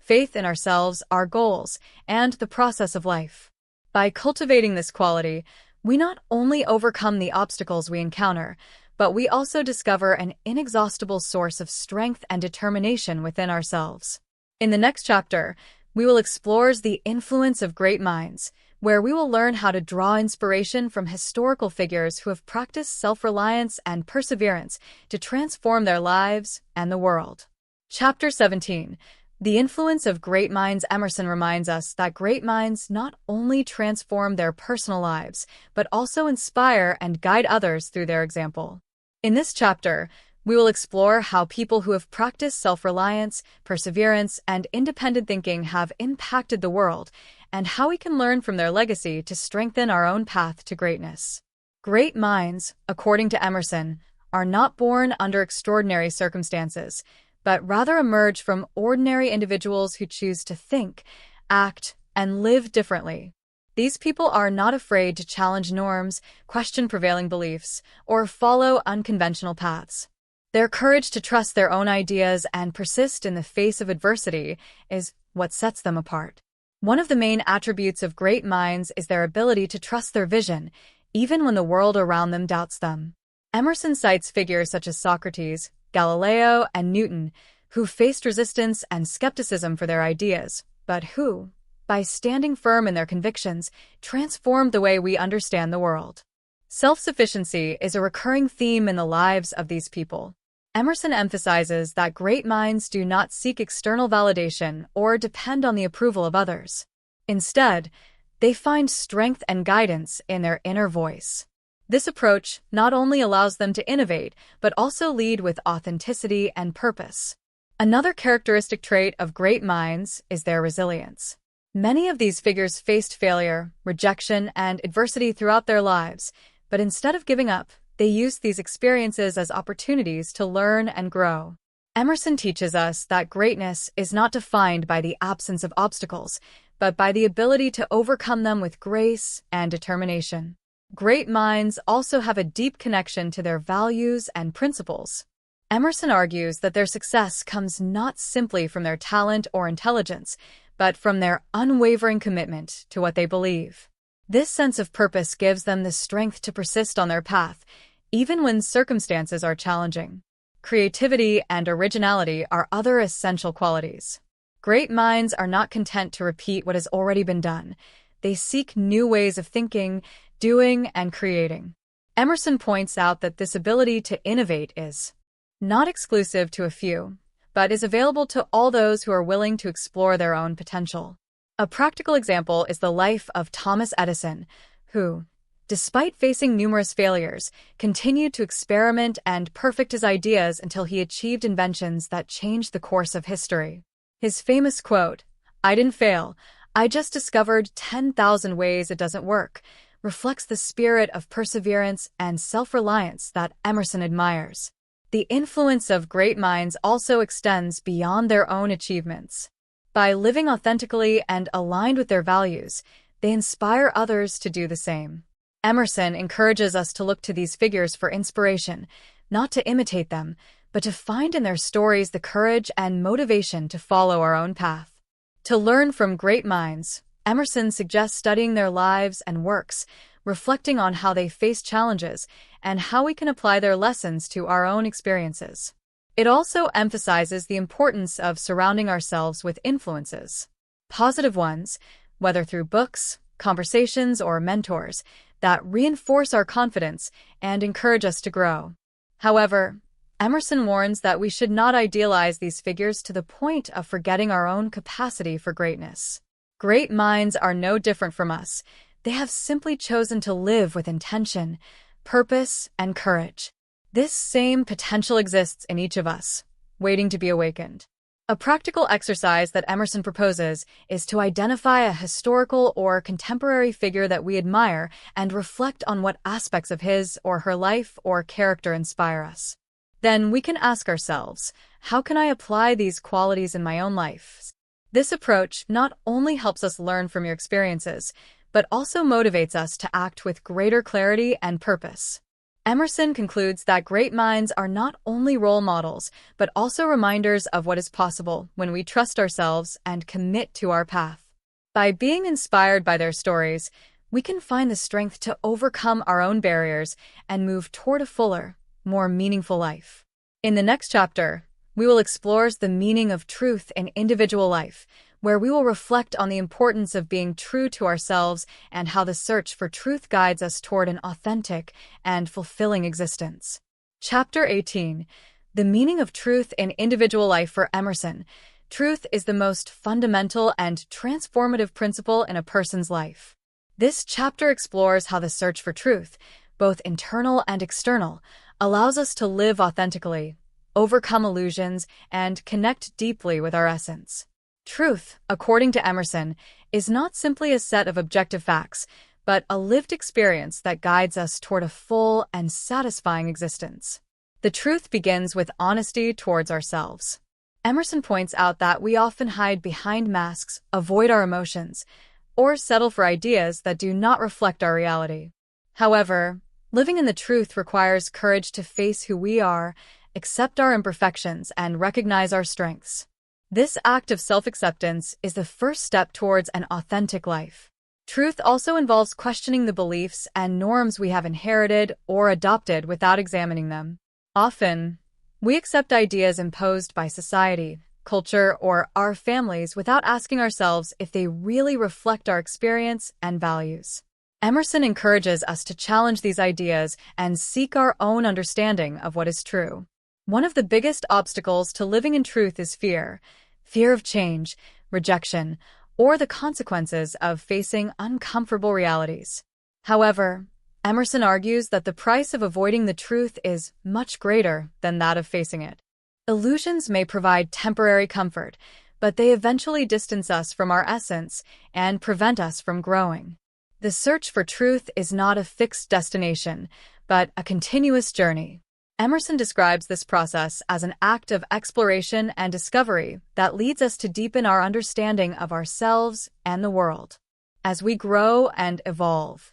in ourselves, our goals, and the process of life. By cultivating this quality, we not only overcome the obstacles we encounter, but we also discover an inexhaustible source of strength and determination within ourselves. In the next chapter, we will explore the influence of great minds, where we will learn how to draw inspiration from historical figures who have practiced self-reliance and perseverance to transform their lives and the world. Chapter 17. The influence of great minds. Emerson reminds us that great minds not only transform their personal lives, but also inspire and guide others through their example. In this chapter, we will explore how people who have practiced self-reliance, perseverance, and independent thinking have impacted the world, and how we can learn from their legacy to strengthen our own path to greatness. Great minds, according to Emerson, are not born under extraordinary circumstances, but rather emerge from ordinary individuals who choose to think, act, and live differently. These people are not afraid to challenge norms, question prevailing beliefs, or follow unconventional paths. Their courage to trust their own ideas and persist in the face of adversity is what sets them apart. One of the main attributes of great minds is their ability to trust their vision, even when the world around them doubts them. Emerson cites figures such as Socrates, Galileo, and Newton, who faced resistance and skepticism for their ideas, but who, by standing firm in their convictions, transformed the way we understand the world. Self-sufficiency is a recurring theme in the lives of these people. Emerson emphasizes that great minds do not seek external validation or depend on the approval of others. Instead, they find strength and guidance in their inner voice. This approach not only allows them to innovate, but also lead with authenticity and purpose. Another characteristic trait of great minds is their resilience. Many of these figures faced failure, rejection, and adversity throughout their lives, but instead of giving up, they used these experiences as opportunities to learn and grow. Emerson teaches us that greatness is not defined by the absence of obstacles, but by the ability to overcome them with grace and determination. Great minds also have a deep connection to their values and principles. Emerson argues that their success comes not simply from their talent or intelligence, but from their unwavering commitment to what they believe. This sense of purpose gives them the strength to persist on their path, even when circumstances are challenging. Creativity and originality are other essential qualities. Great minds are not content to repeat what has already been done. They seek new ways of thinking, doing, and creating. Emerson points out that this ability to innovate is not exclusive to a few, but is available to all those who are willing to explore their own potential. A practical example is the life of Thomas Edison, who, despite facing numerous failures, continued to experiment and perfect his ideas until he achieved inventions that changed the course of history. His famous quote, "I didn't fail, I just discovered 10,000 ways it doesn't work," reflects the spirit of perseverance and self-reliance that Emerson admires. The influence of great minds also extends beyond their own achievements. By living authentically and aligned with their values, they inspire others to do the same. Emerson encourages us to look to these figures for inspiration, not to imitate them, but to find in their stories the courage and motivation to follow our own path. To learn from great minds, Emerson suggests studying their lives and works, reflecting on how they face challenges and how we can apply their lessons to our own experiences. It also emphasizes the importance of surrounding ourselves with influences, positive ones, whether through books, conversations, or mentors, that reinforce our confidence and encourage us to grow. However, Emerson warns that we should not idealize these figures to the point of forgetting our own capacity for greatness. Great minds are no different from us. They have simply chosen to live with intention, purpose, and courage. This same potential exists in each of us, waiting to be awakened. A practical exercise that Emerson proposes is to identify a historical or contemporary figure that we admire and reflect on what aspects of his or her life or character inspire us. Then we can ask ourselves, how can I apply these qualities in my own life? This approach not only helps us learn from your experiences, but also motivates us to act with greater clarity and purpose. Emerson concludes that great minds are not only role models, but also reminders of what is possible when we trust ourselves and commit to our path. By being inspired by their stories, we can find the strength to overcome our own barriers and move toward a fuller, more meaningful life. In the next chapter, we will explore the meaning of truth in individual life, where we will reflect on the importance of being true to ourselves and how the search for truth guides us toward an authentic and fulfilling existence. Chapter 18. The meaning of truth in individual life for Emerson. Truth is the most fundamental and transformative principle in a person's life. This chapter explores how the search for truth, both internal and external, allows us to live authentically, overcome illusions, and connect deeply with our essence. Truth, according to Emerson, is not simply a set of objective facts, but a lived experience that guides us toward a full and satisfying existence. The truth begins with honesty towards ourselves. Emerson points out that we often hide behind masks, avoid our emotions, or settle for ideas that do not reflect our reality. However, living in the truth requires courage to face who we are, accept our imperfections, and recognize our strengths. This act of self-acceptance is the first step towards an authentic life. Truth also involves questioning the beliefs and norms we have inherited or adopted without examining them. Often, we accept ideas imposed by society, culture, or our families without asking ourselves if they really reflect our experience and values. Emerson encourages us to challenge these ideas and seek our own understanding of what is true. One of the biggest obstacles to living in truth is fear of change, rejection, or the consequences of facing uncomfortable realities. However, Emerson argues that the price of avoiding the truth is much greater than that of facing it. Illusions may provide temporary comfort, but they eventually distance us from our essence and prevent us from growing. The search for truth is not a fixed destination, but a continuous journey. Emerson describes this process as an act of exploration and discovery that leads us to deepen our understanding of ourselves and the world. As we grow and evolve,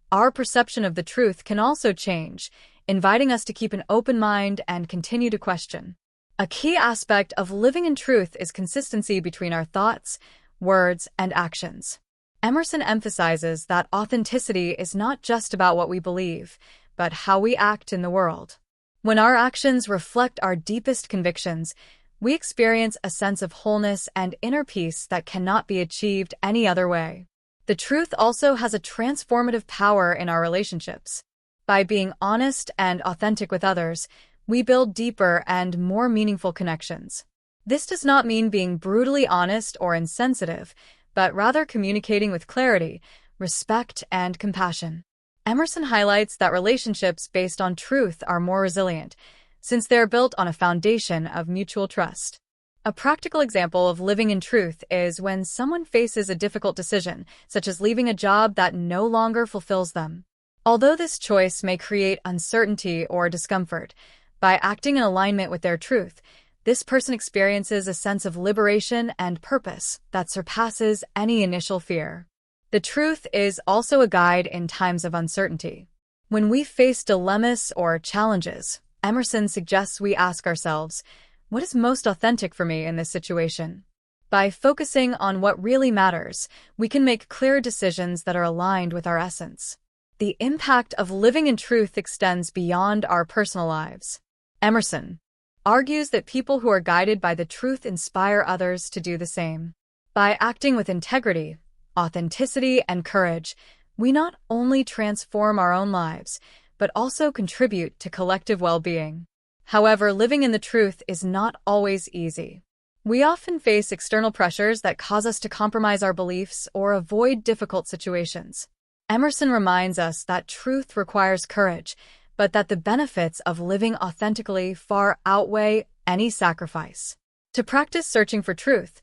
our perception of the truth can also change, inviting us to keep an open mind and continue to question. A key aspect of living in truth is consistency between our thoughts, words, and actions. Emerson emphasizes that authenticity is not just about what we believe, but how we act in the world. When our actions reflect our deepest convictions, we experience a sense of wholeness and inner peace that cannot be achieved any other way. The truth also has a transformative power in our relationships. By being honest and authentic with others, we build deeper and more meaningful connections. This does not mean being brutally honest or insensitive, but rather communicating with clarity, respect, and compassion. Emerson highlights that relationships based on truth are more resilient, since they are built on a foundation of mutual trust. A practical example of living in truth is when someone faces a difficult decision, such as leaving a job that no longer fulfills them. Although this choice may create uncertainty or discomfort, by acting in alignment with their truth, this person experiences a sense of liberation and purpose that surpasses any initial fear. The truth is also a guide in times of uncertainty. When we face dilemmas or challenges, Emerson suggests we ask ourselves, what is most authentic for me in this situation? By focusing on what really matters, we can make clear decisions that are aligned with our essence. The impact of living in truth extends beyond our personal lives. Emerson argues that people who are guided by the truth inspire others to do the same. By acting with integrity, authenticity, and courage, we not only transform our own lives, but also contribute to collective well-being. However, living in the truth is not always easy. We often face external pressures that cause us to compromise our beliefs or avoid difficult situations. Emerson reminds us that truth requires courage, but that the benefits of living authentically far outweigh any sacrifice. To practice searching for truth,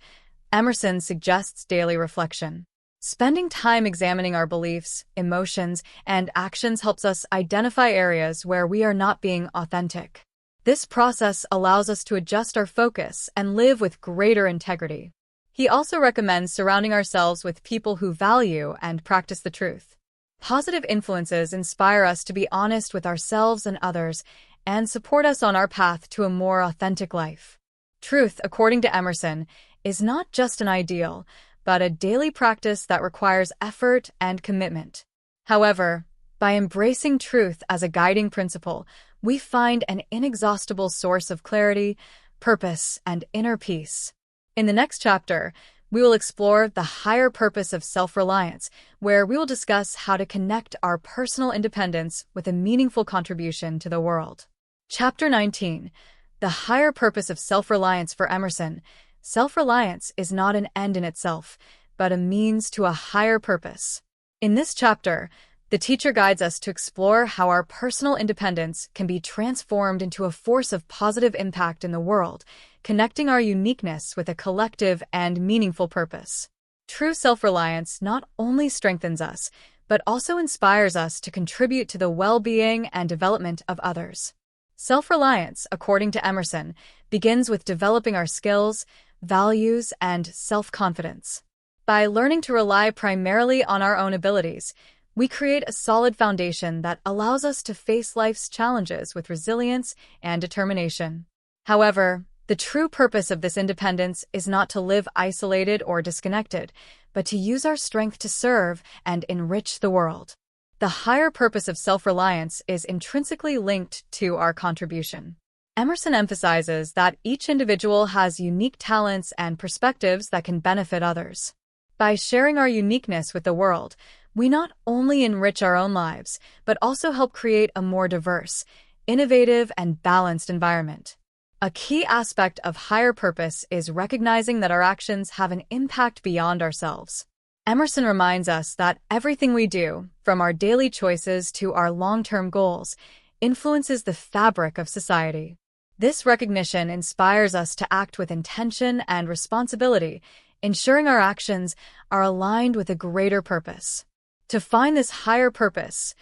Emerson suggests daily reflection. Spending time examining our beliefs, emotions, and actions helps us identify areas where we are not being authentic. This process allows us to adjust our focus and live with greater integrity. He also recommends surrounding ourselves with people who value and practice the truth. Positive influences inspire us to be honest with ourselves and others and support us on our path to a more authentic life. Truth, according to Emerson, is not just an ideal, but a daily practice that requires effort and commitment. However, by embracing truth as a guiding principle, we find an inexhaustible source of clarity, purpose, and inner peace. In the next chapter, we will explore the higher purpose of self-reliance, where we will discuss how to connect our personal independence with a meaningful contribution to the world. Chapter 19. The higher purpose of self-reliance for Emerson. Self-reliance is not an end in itself, but a means to a higher purpose. In this chapter, the teacher guides us to explore how our personal independence can be transformed into a force of positive impact in the world, connecting our uniqueness with a collective and meaningful purpose. True self-reliance not only strengthens us, but also inspires us to contribute to the well-being and development of others. Self-reliance, according to Emerson, begins with developing our skills, values, and self-confidence. By learning to rely primarily on our own abilities, we create a solid foundation that allows us to face life's challenges with resilience and determination. However, the true purpose of this independence is not to live isolated or disconnected, but to use our strength to serve and enrich the world. The higher purpose of self-reliance is intrinsically linked to our contribution. Emerson emphasizes that each individual has unique talents and perspectives that can benefit others. By sharing our uniqueness with the world, we not only enrich our own lives, but also help create a more diverse, innovative, and balanced environment. A key aspect of higher purpose is recognizing that our actions have an impact beyond ourselves. Emerson reminds us that everything we do, from our daily choices to our long-term goals, influences the fabric of society. This recognition inspires us to act with intention and responsibility, ensuring our actions are aligned with a greater purpose. To find this higher purpose,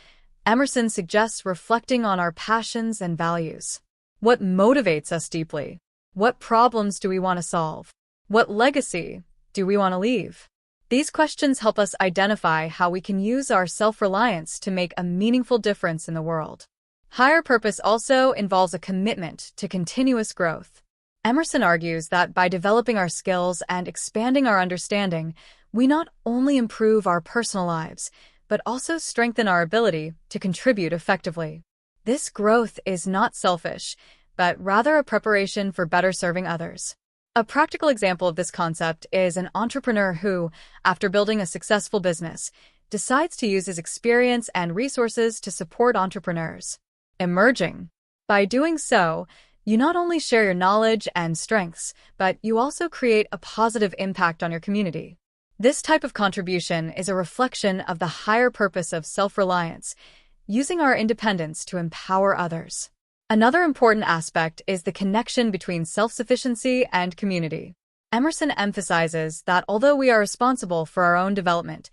Emerson suggests reflecting on our passions and values. What motivates us deeply? What problems do we want to solve? What legacy do we want to leave? These questions help us identify how we can use our self-reliance to make a meaningful difference in the world. Higher purpose also involves a commitment to continuous growth. Emerson argues that by developing our skills and expanding our understanding, we not only improve our personal lives, but also strengthen our ability to contribute effectively. This growth is not selfish, but rather a preparation for better serving others. A practical example of this concept is an entrepreneur who, after building a successful business, decides to use his experience and resources to support entrepreneurs emerging. By doing so, you not only share your knowledge and strengths, but you also create a positive impact on your community. This type of contribution is a reflection of the higher purpose of self-reliance, using our independence to empower others. Another important aspect is the connection between self-sufficiency and community. Emerson emphasizes that although we are responsible for our own development,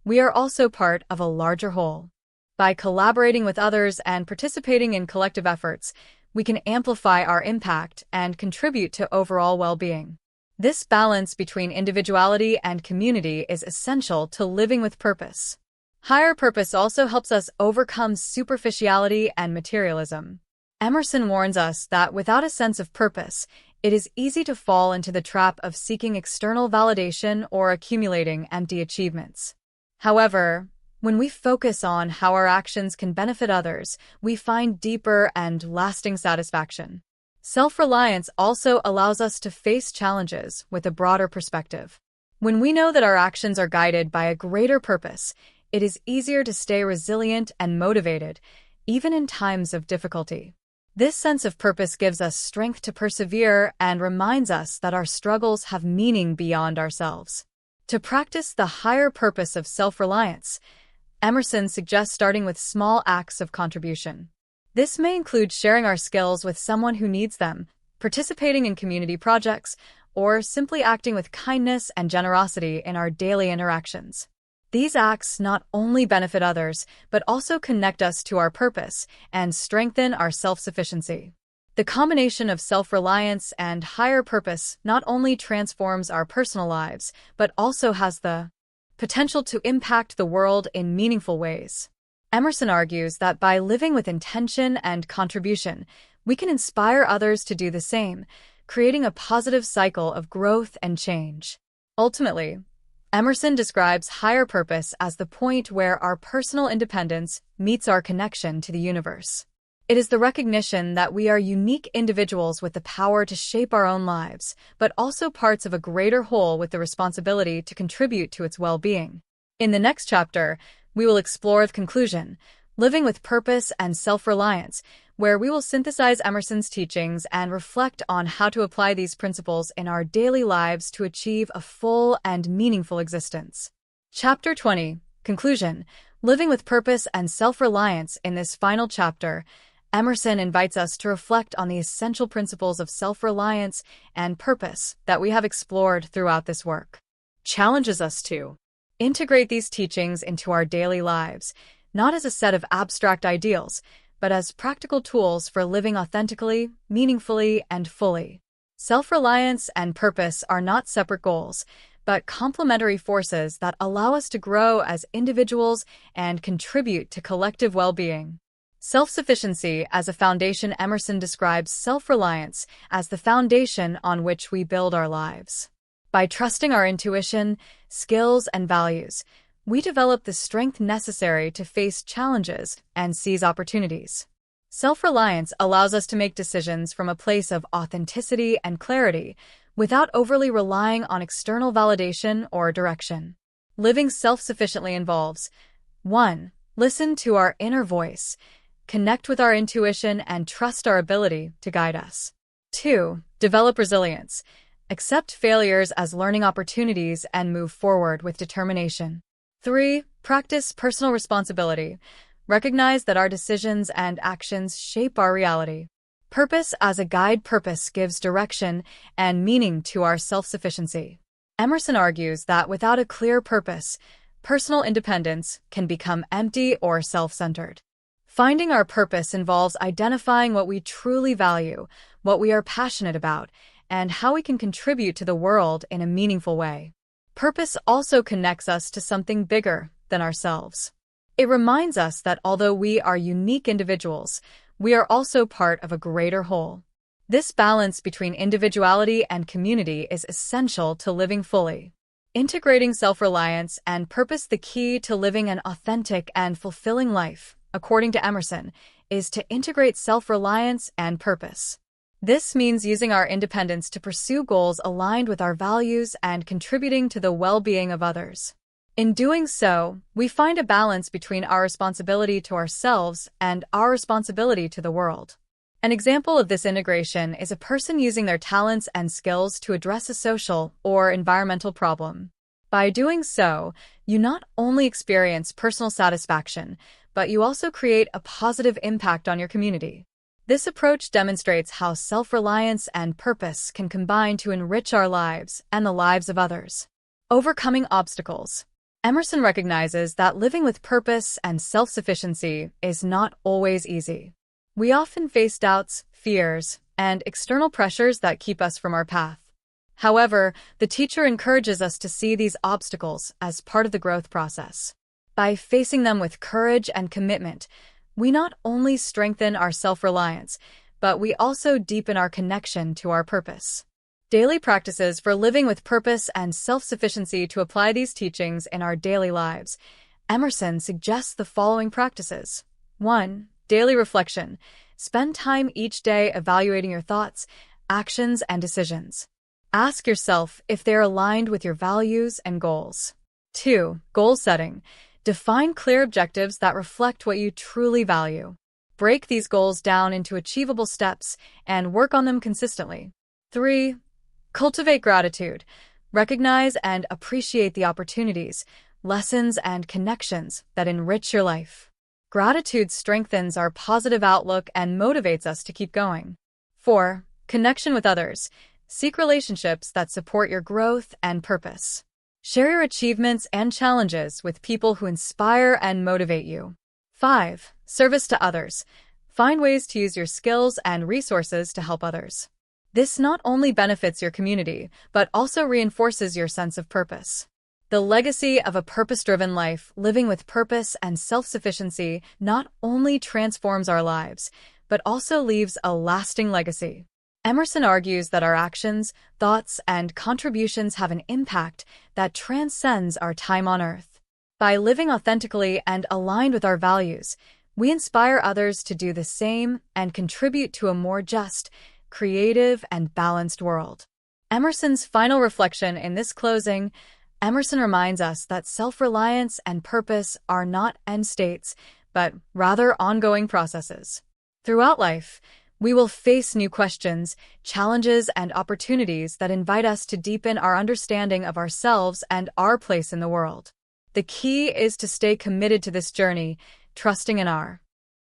we are also part of a larger whole. By collaborating with others and participating in collective efforts, we can amplify our impact and contribute to overall well-being. This balance between individuality and community is essential to living with purpose. Higher purpose also helps us overcome superficiality and materialism. Emerson warns us that without a sense of purpose, it is easy to fall into the trap of seeking external validation or accumulating empty achievements. However, when we focus on how our actions can benefit others, we find deeper and lasting satisfaction. Self-reliance also allows us to face challenges with a broader perspective. When we know that our actions are guided by a greater purpose, it is easier to stay resilient and motivated, even in times of difficulty. This sense of purpose gives us strength to persevere and reminds us that our struggles have meaning beyond ourselves. To practice the higher purpose of self-reliance, Emerson suggests starting with small acts of contribution. This may include sharing our skills with someone who needs them, participating in community projects, or simply acting with kindness and generosity in our daily interactions. These acts not only benefit others, but also connect us to our purpose and strengthen our self-sufficiency. The combination of self-reliance and higher purpose not only transforms our personal lives, but also has the potential to impact the world in meaningful ways. Emerson argues that by living with intention and contribution, we can inspire others to do the same, creating a positive cycle of growth and change. Ultimately, Emerson describes higher purpose as the point where our personal independence meets our connection to the universe. It is the recognition that we are unique individuals with the power to shape our own lives, but also parts of a greater whole with the responsibility to contribute to its well-being. In the next chapter, we will explore the conclusion, living with purpose and self-reliance, where we will synthesize Emerson's teachings and reflect on how to apply these principles in our daily lives to achieve a full and meaningful existence. Chapter 20, Conclusion, Living with Purpose and Self-Reliance. In this final chapter, Emerson invites us to reflect on the essential principles of self-reliance and purpose that we have explored throughout this work. Challenges us to integrate these teachings into our daily lives, not as a set of abstract ideals, but as practical tools for living authentically, meaningfully, and fully. Self-reliance and purpose are not separate goals, but complementary forces that allow us to grow as individuals and contribute to collective well-being. Self-sufficiency as a foundation. Emerson describes self-reliance as the foundation on which we build our lives. By trusting our intuition, skills, and values, we develop the strength necessary to face challenges and seize opportunities. Self-reliance allows us to make decisions from a place of authenticity and clarity, without overly relying on external validation or direction. Living self-sufficiently involves 1. Listen to our inner voice, connect with our intuition, and trust our ability to guide us. 2. Develop resilience, accept failures as learning opportunities, and move forward with determination. 3. Practice personal responsibility, recognize that our decisions and actions shape our reality. Purpose as a guide. Purpose gives direction and meaning to our self-sufficiency. Emerson argues that without a clear purpose, personal independence can become empty or self-centered. Finding our purpose involves identifying what we truly value, what we are passionate about, and how we can contribute to the world in a meaningful way. Purpose also connects us to something bigger than ourselves. It reminds us that although we are unique individuals, we are also part of a greater whole. This balance between individuality and community is essential to living fully. Integrating self-reliance and purpose. The key to living an authentic and fulfilling life, according to Emerson, is to integrate self-reliance and purpose. This means using our independence to pursue goals aligned with our values and contributing to the well-being of others. In doing so, we find a balance between our responsibility to ourselves and our responsibility to the world. An example of this integration is a person using their talents and skills to address a social or environmental problem. By doing so, you not only experience personal satisfaction, but you also create a positive impact on your community. This approach demonstrates how self-reliance and purpose can combine to enrich our lives and the lives of others. Overcoming obstacles. Emerson recognizes that living with purpose and self-sufficiency is not always easy. We often face doubts, fears, and external pressures that keep us from our path. However, the teacher encourages us to see these obstacles as part of the growth process. By facing them with courage and commitment, we not only strengthen our self-reliance, but we also deepen our connection to our purpose. Daily practices for living with purpose and self-sufficiency. To apply these teachings in our daily lives, Emerson suggests the following practices. 1. Daily reflection. Spend time each day evaluating your thoughts, actions, and decisions. Ask yourself if they're aligned with your values and goals. 2. Goal setting. Define clear objectives that reflect what you truly value. Break these goals down into achievable steps and work on them consistently. 3. Cultivate gratitude. Recognize and appreciate the opportunities, lessons, and connections that enrich your life. Gratitude strengthens our positive outlook and motivates us to keep going. 4. Connection with others. Seek relationships that support your growth and purpose. Share your achievements and challenges with people who inspire and motivate you. 5. Service to others. Find ways to use your skills and resources to help others. This not only benefits your community, but also reinforces your sense of purpose. The legacy of a purpose-driven life, living with purpose and self-sufficiency, not only transforms our lives, but also leaves a lasting legacy. Emerson argues that our actions, thoughts, and contributions have an impact that transcends our time on Earth. By living authentically and aligned with our values, we inspire others to do the same and contribute to a more just, creative, and balanced world. Emerson's final reflection in this closing. Emerson reminds us that self-reliance and purpose are not end states, but rather ongoing processes. Throughout life, we will face new questions, challenges, and opportunities that invite us to deepen our understanding of ourselves and our place in the world. The key is to stay committed to this journey, trusting in our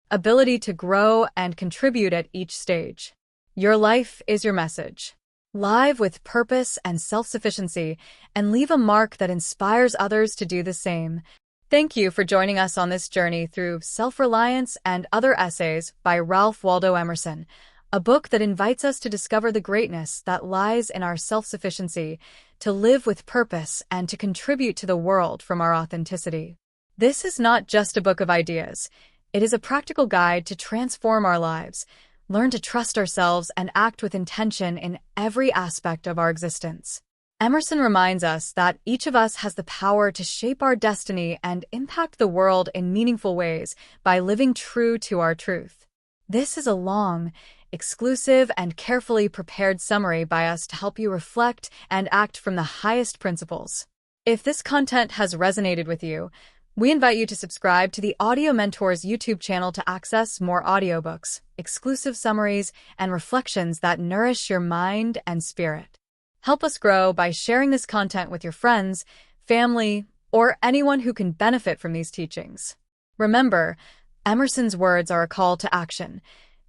ability to grow and contribute at each stage. Your life is your message. Live with purpose and self-sufficiency, and leave a mark that inspires others to do the same. Thank you for joining us on this journey through Self-Reliance and Other Essays by Ralph Waldo Emerson, a book that invites us to discover the greatness that lies in our self-sufficiency, to live with purpose, and to contribute to the world from our authenticity. This is not just a book of ideas. It is a practical guide to transform our lives, learn to trust ourselves, and act with intention in every aspect of our existence. Emerson reminds us that each of us has the power to shape our destiny and impact the world in meaningful ways by living true to our truth. This is a long, exclusive, and carefully prepared summary by us to help you reflect and act from the highest principles. If this content has resonated with you, we invite you to subscribe to the Audiomentors YouTube channel to access more audiobooks, exclusive summaries, and reflections that nourish your mind and spirit. Help us grow by sharing this content with your friends, family, or anyone who can benefit from these teachings. Remember, Emerson's words are a call to action.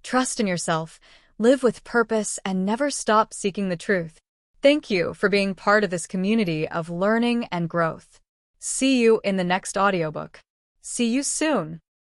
Trust in yourself, live with purpose, and never stop seeking the truth. Thank you for being part of this community of learning and growth. See you in the next audiobook. See you soon.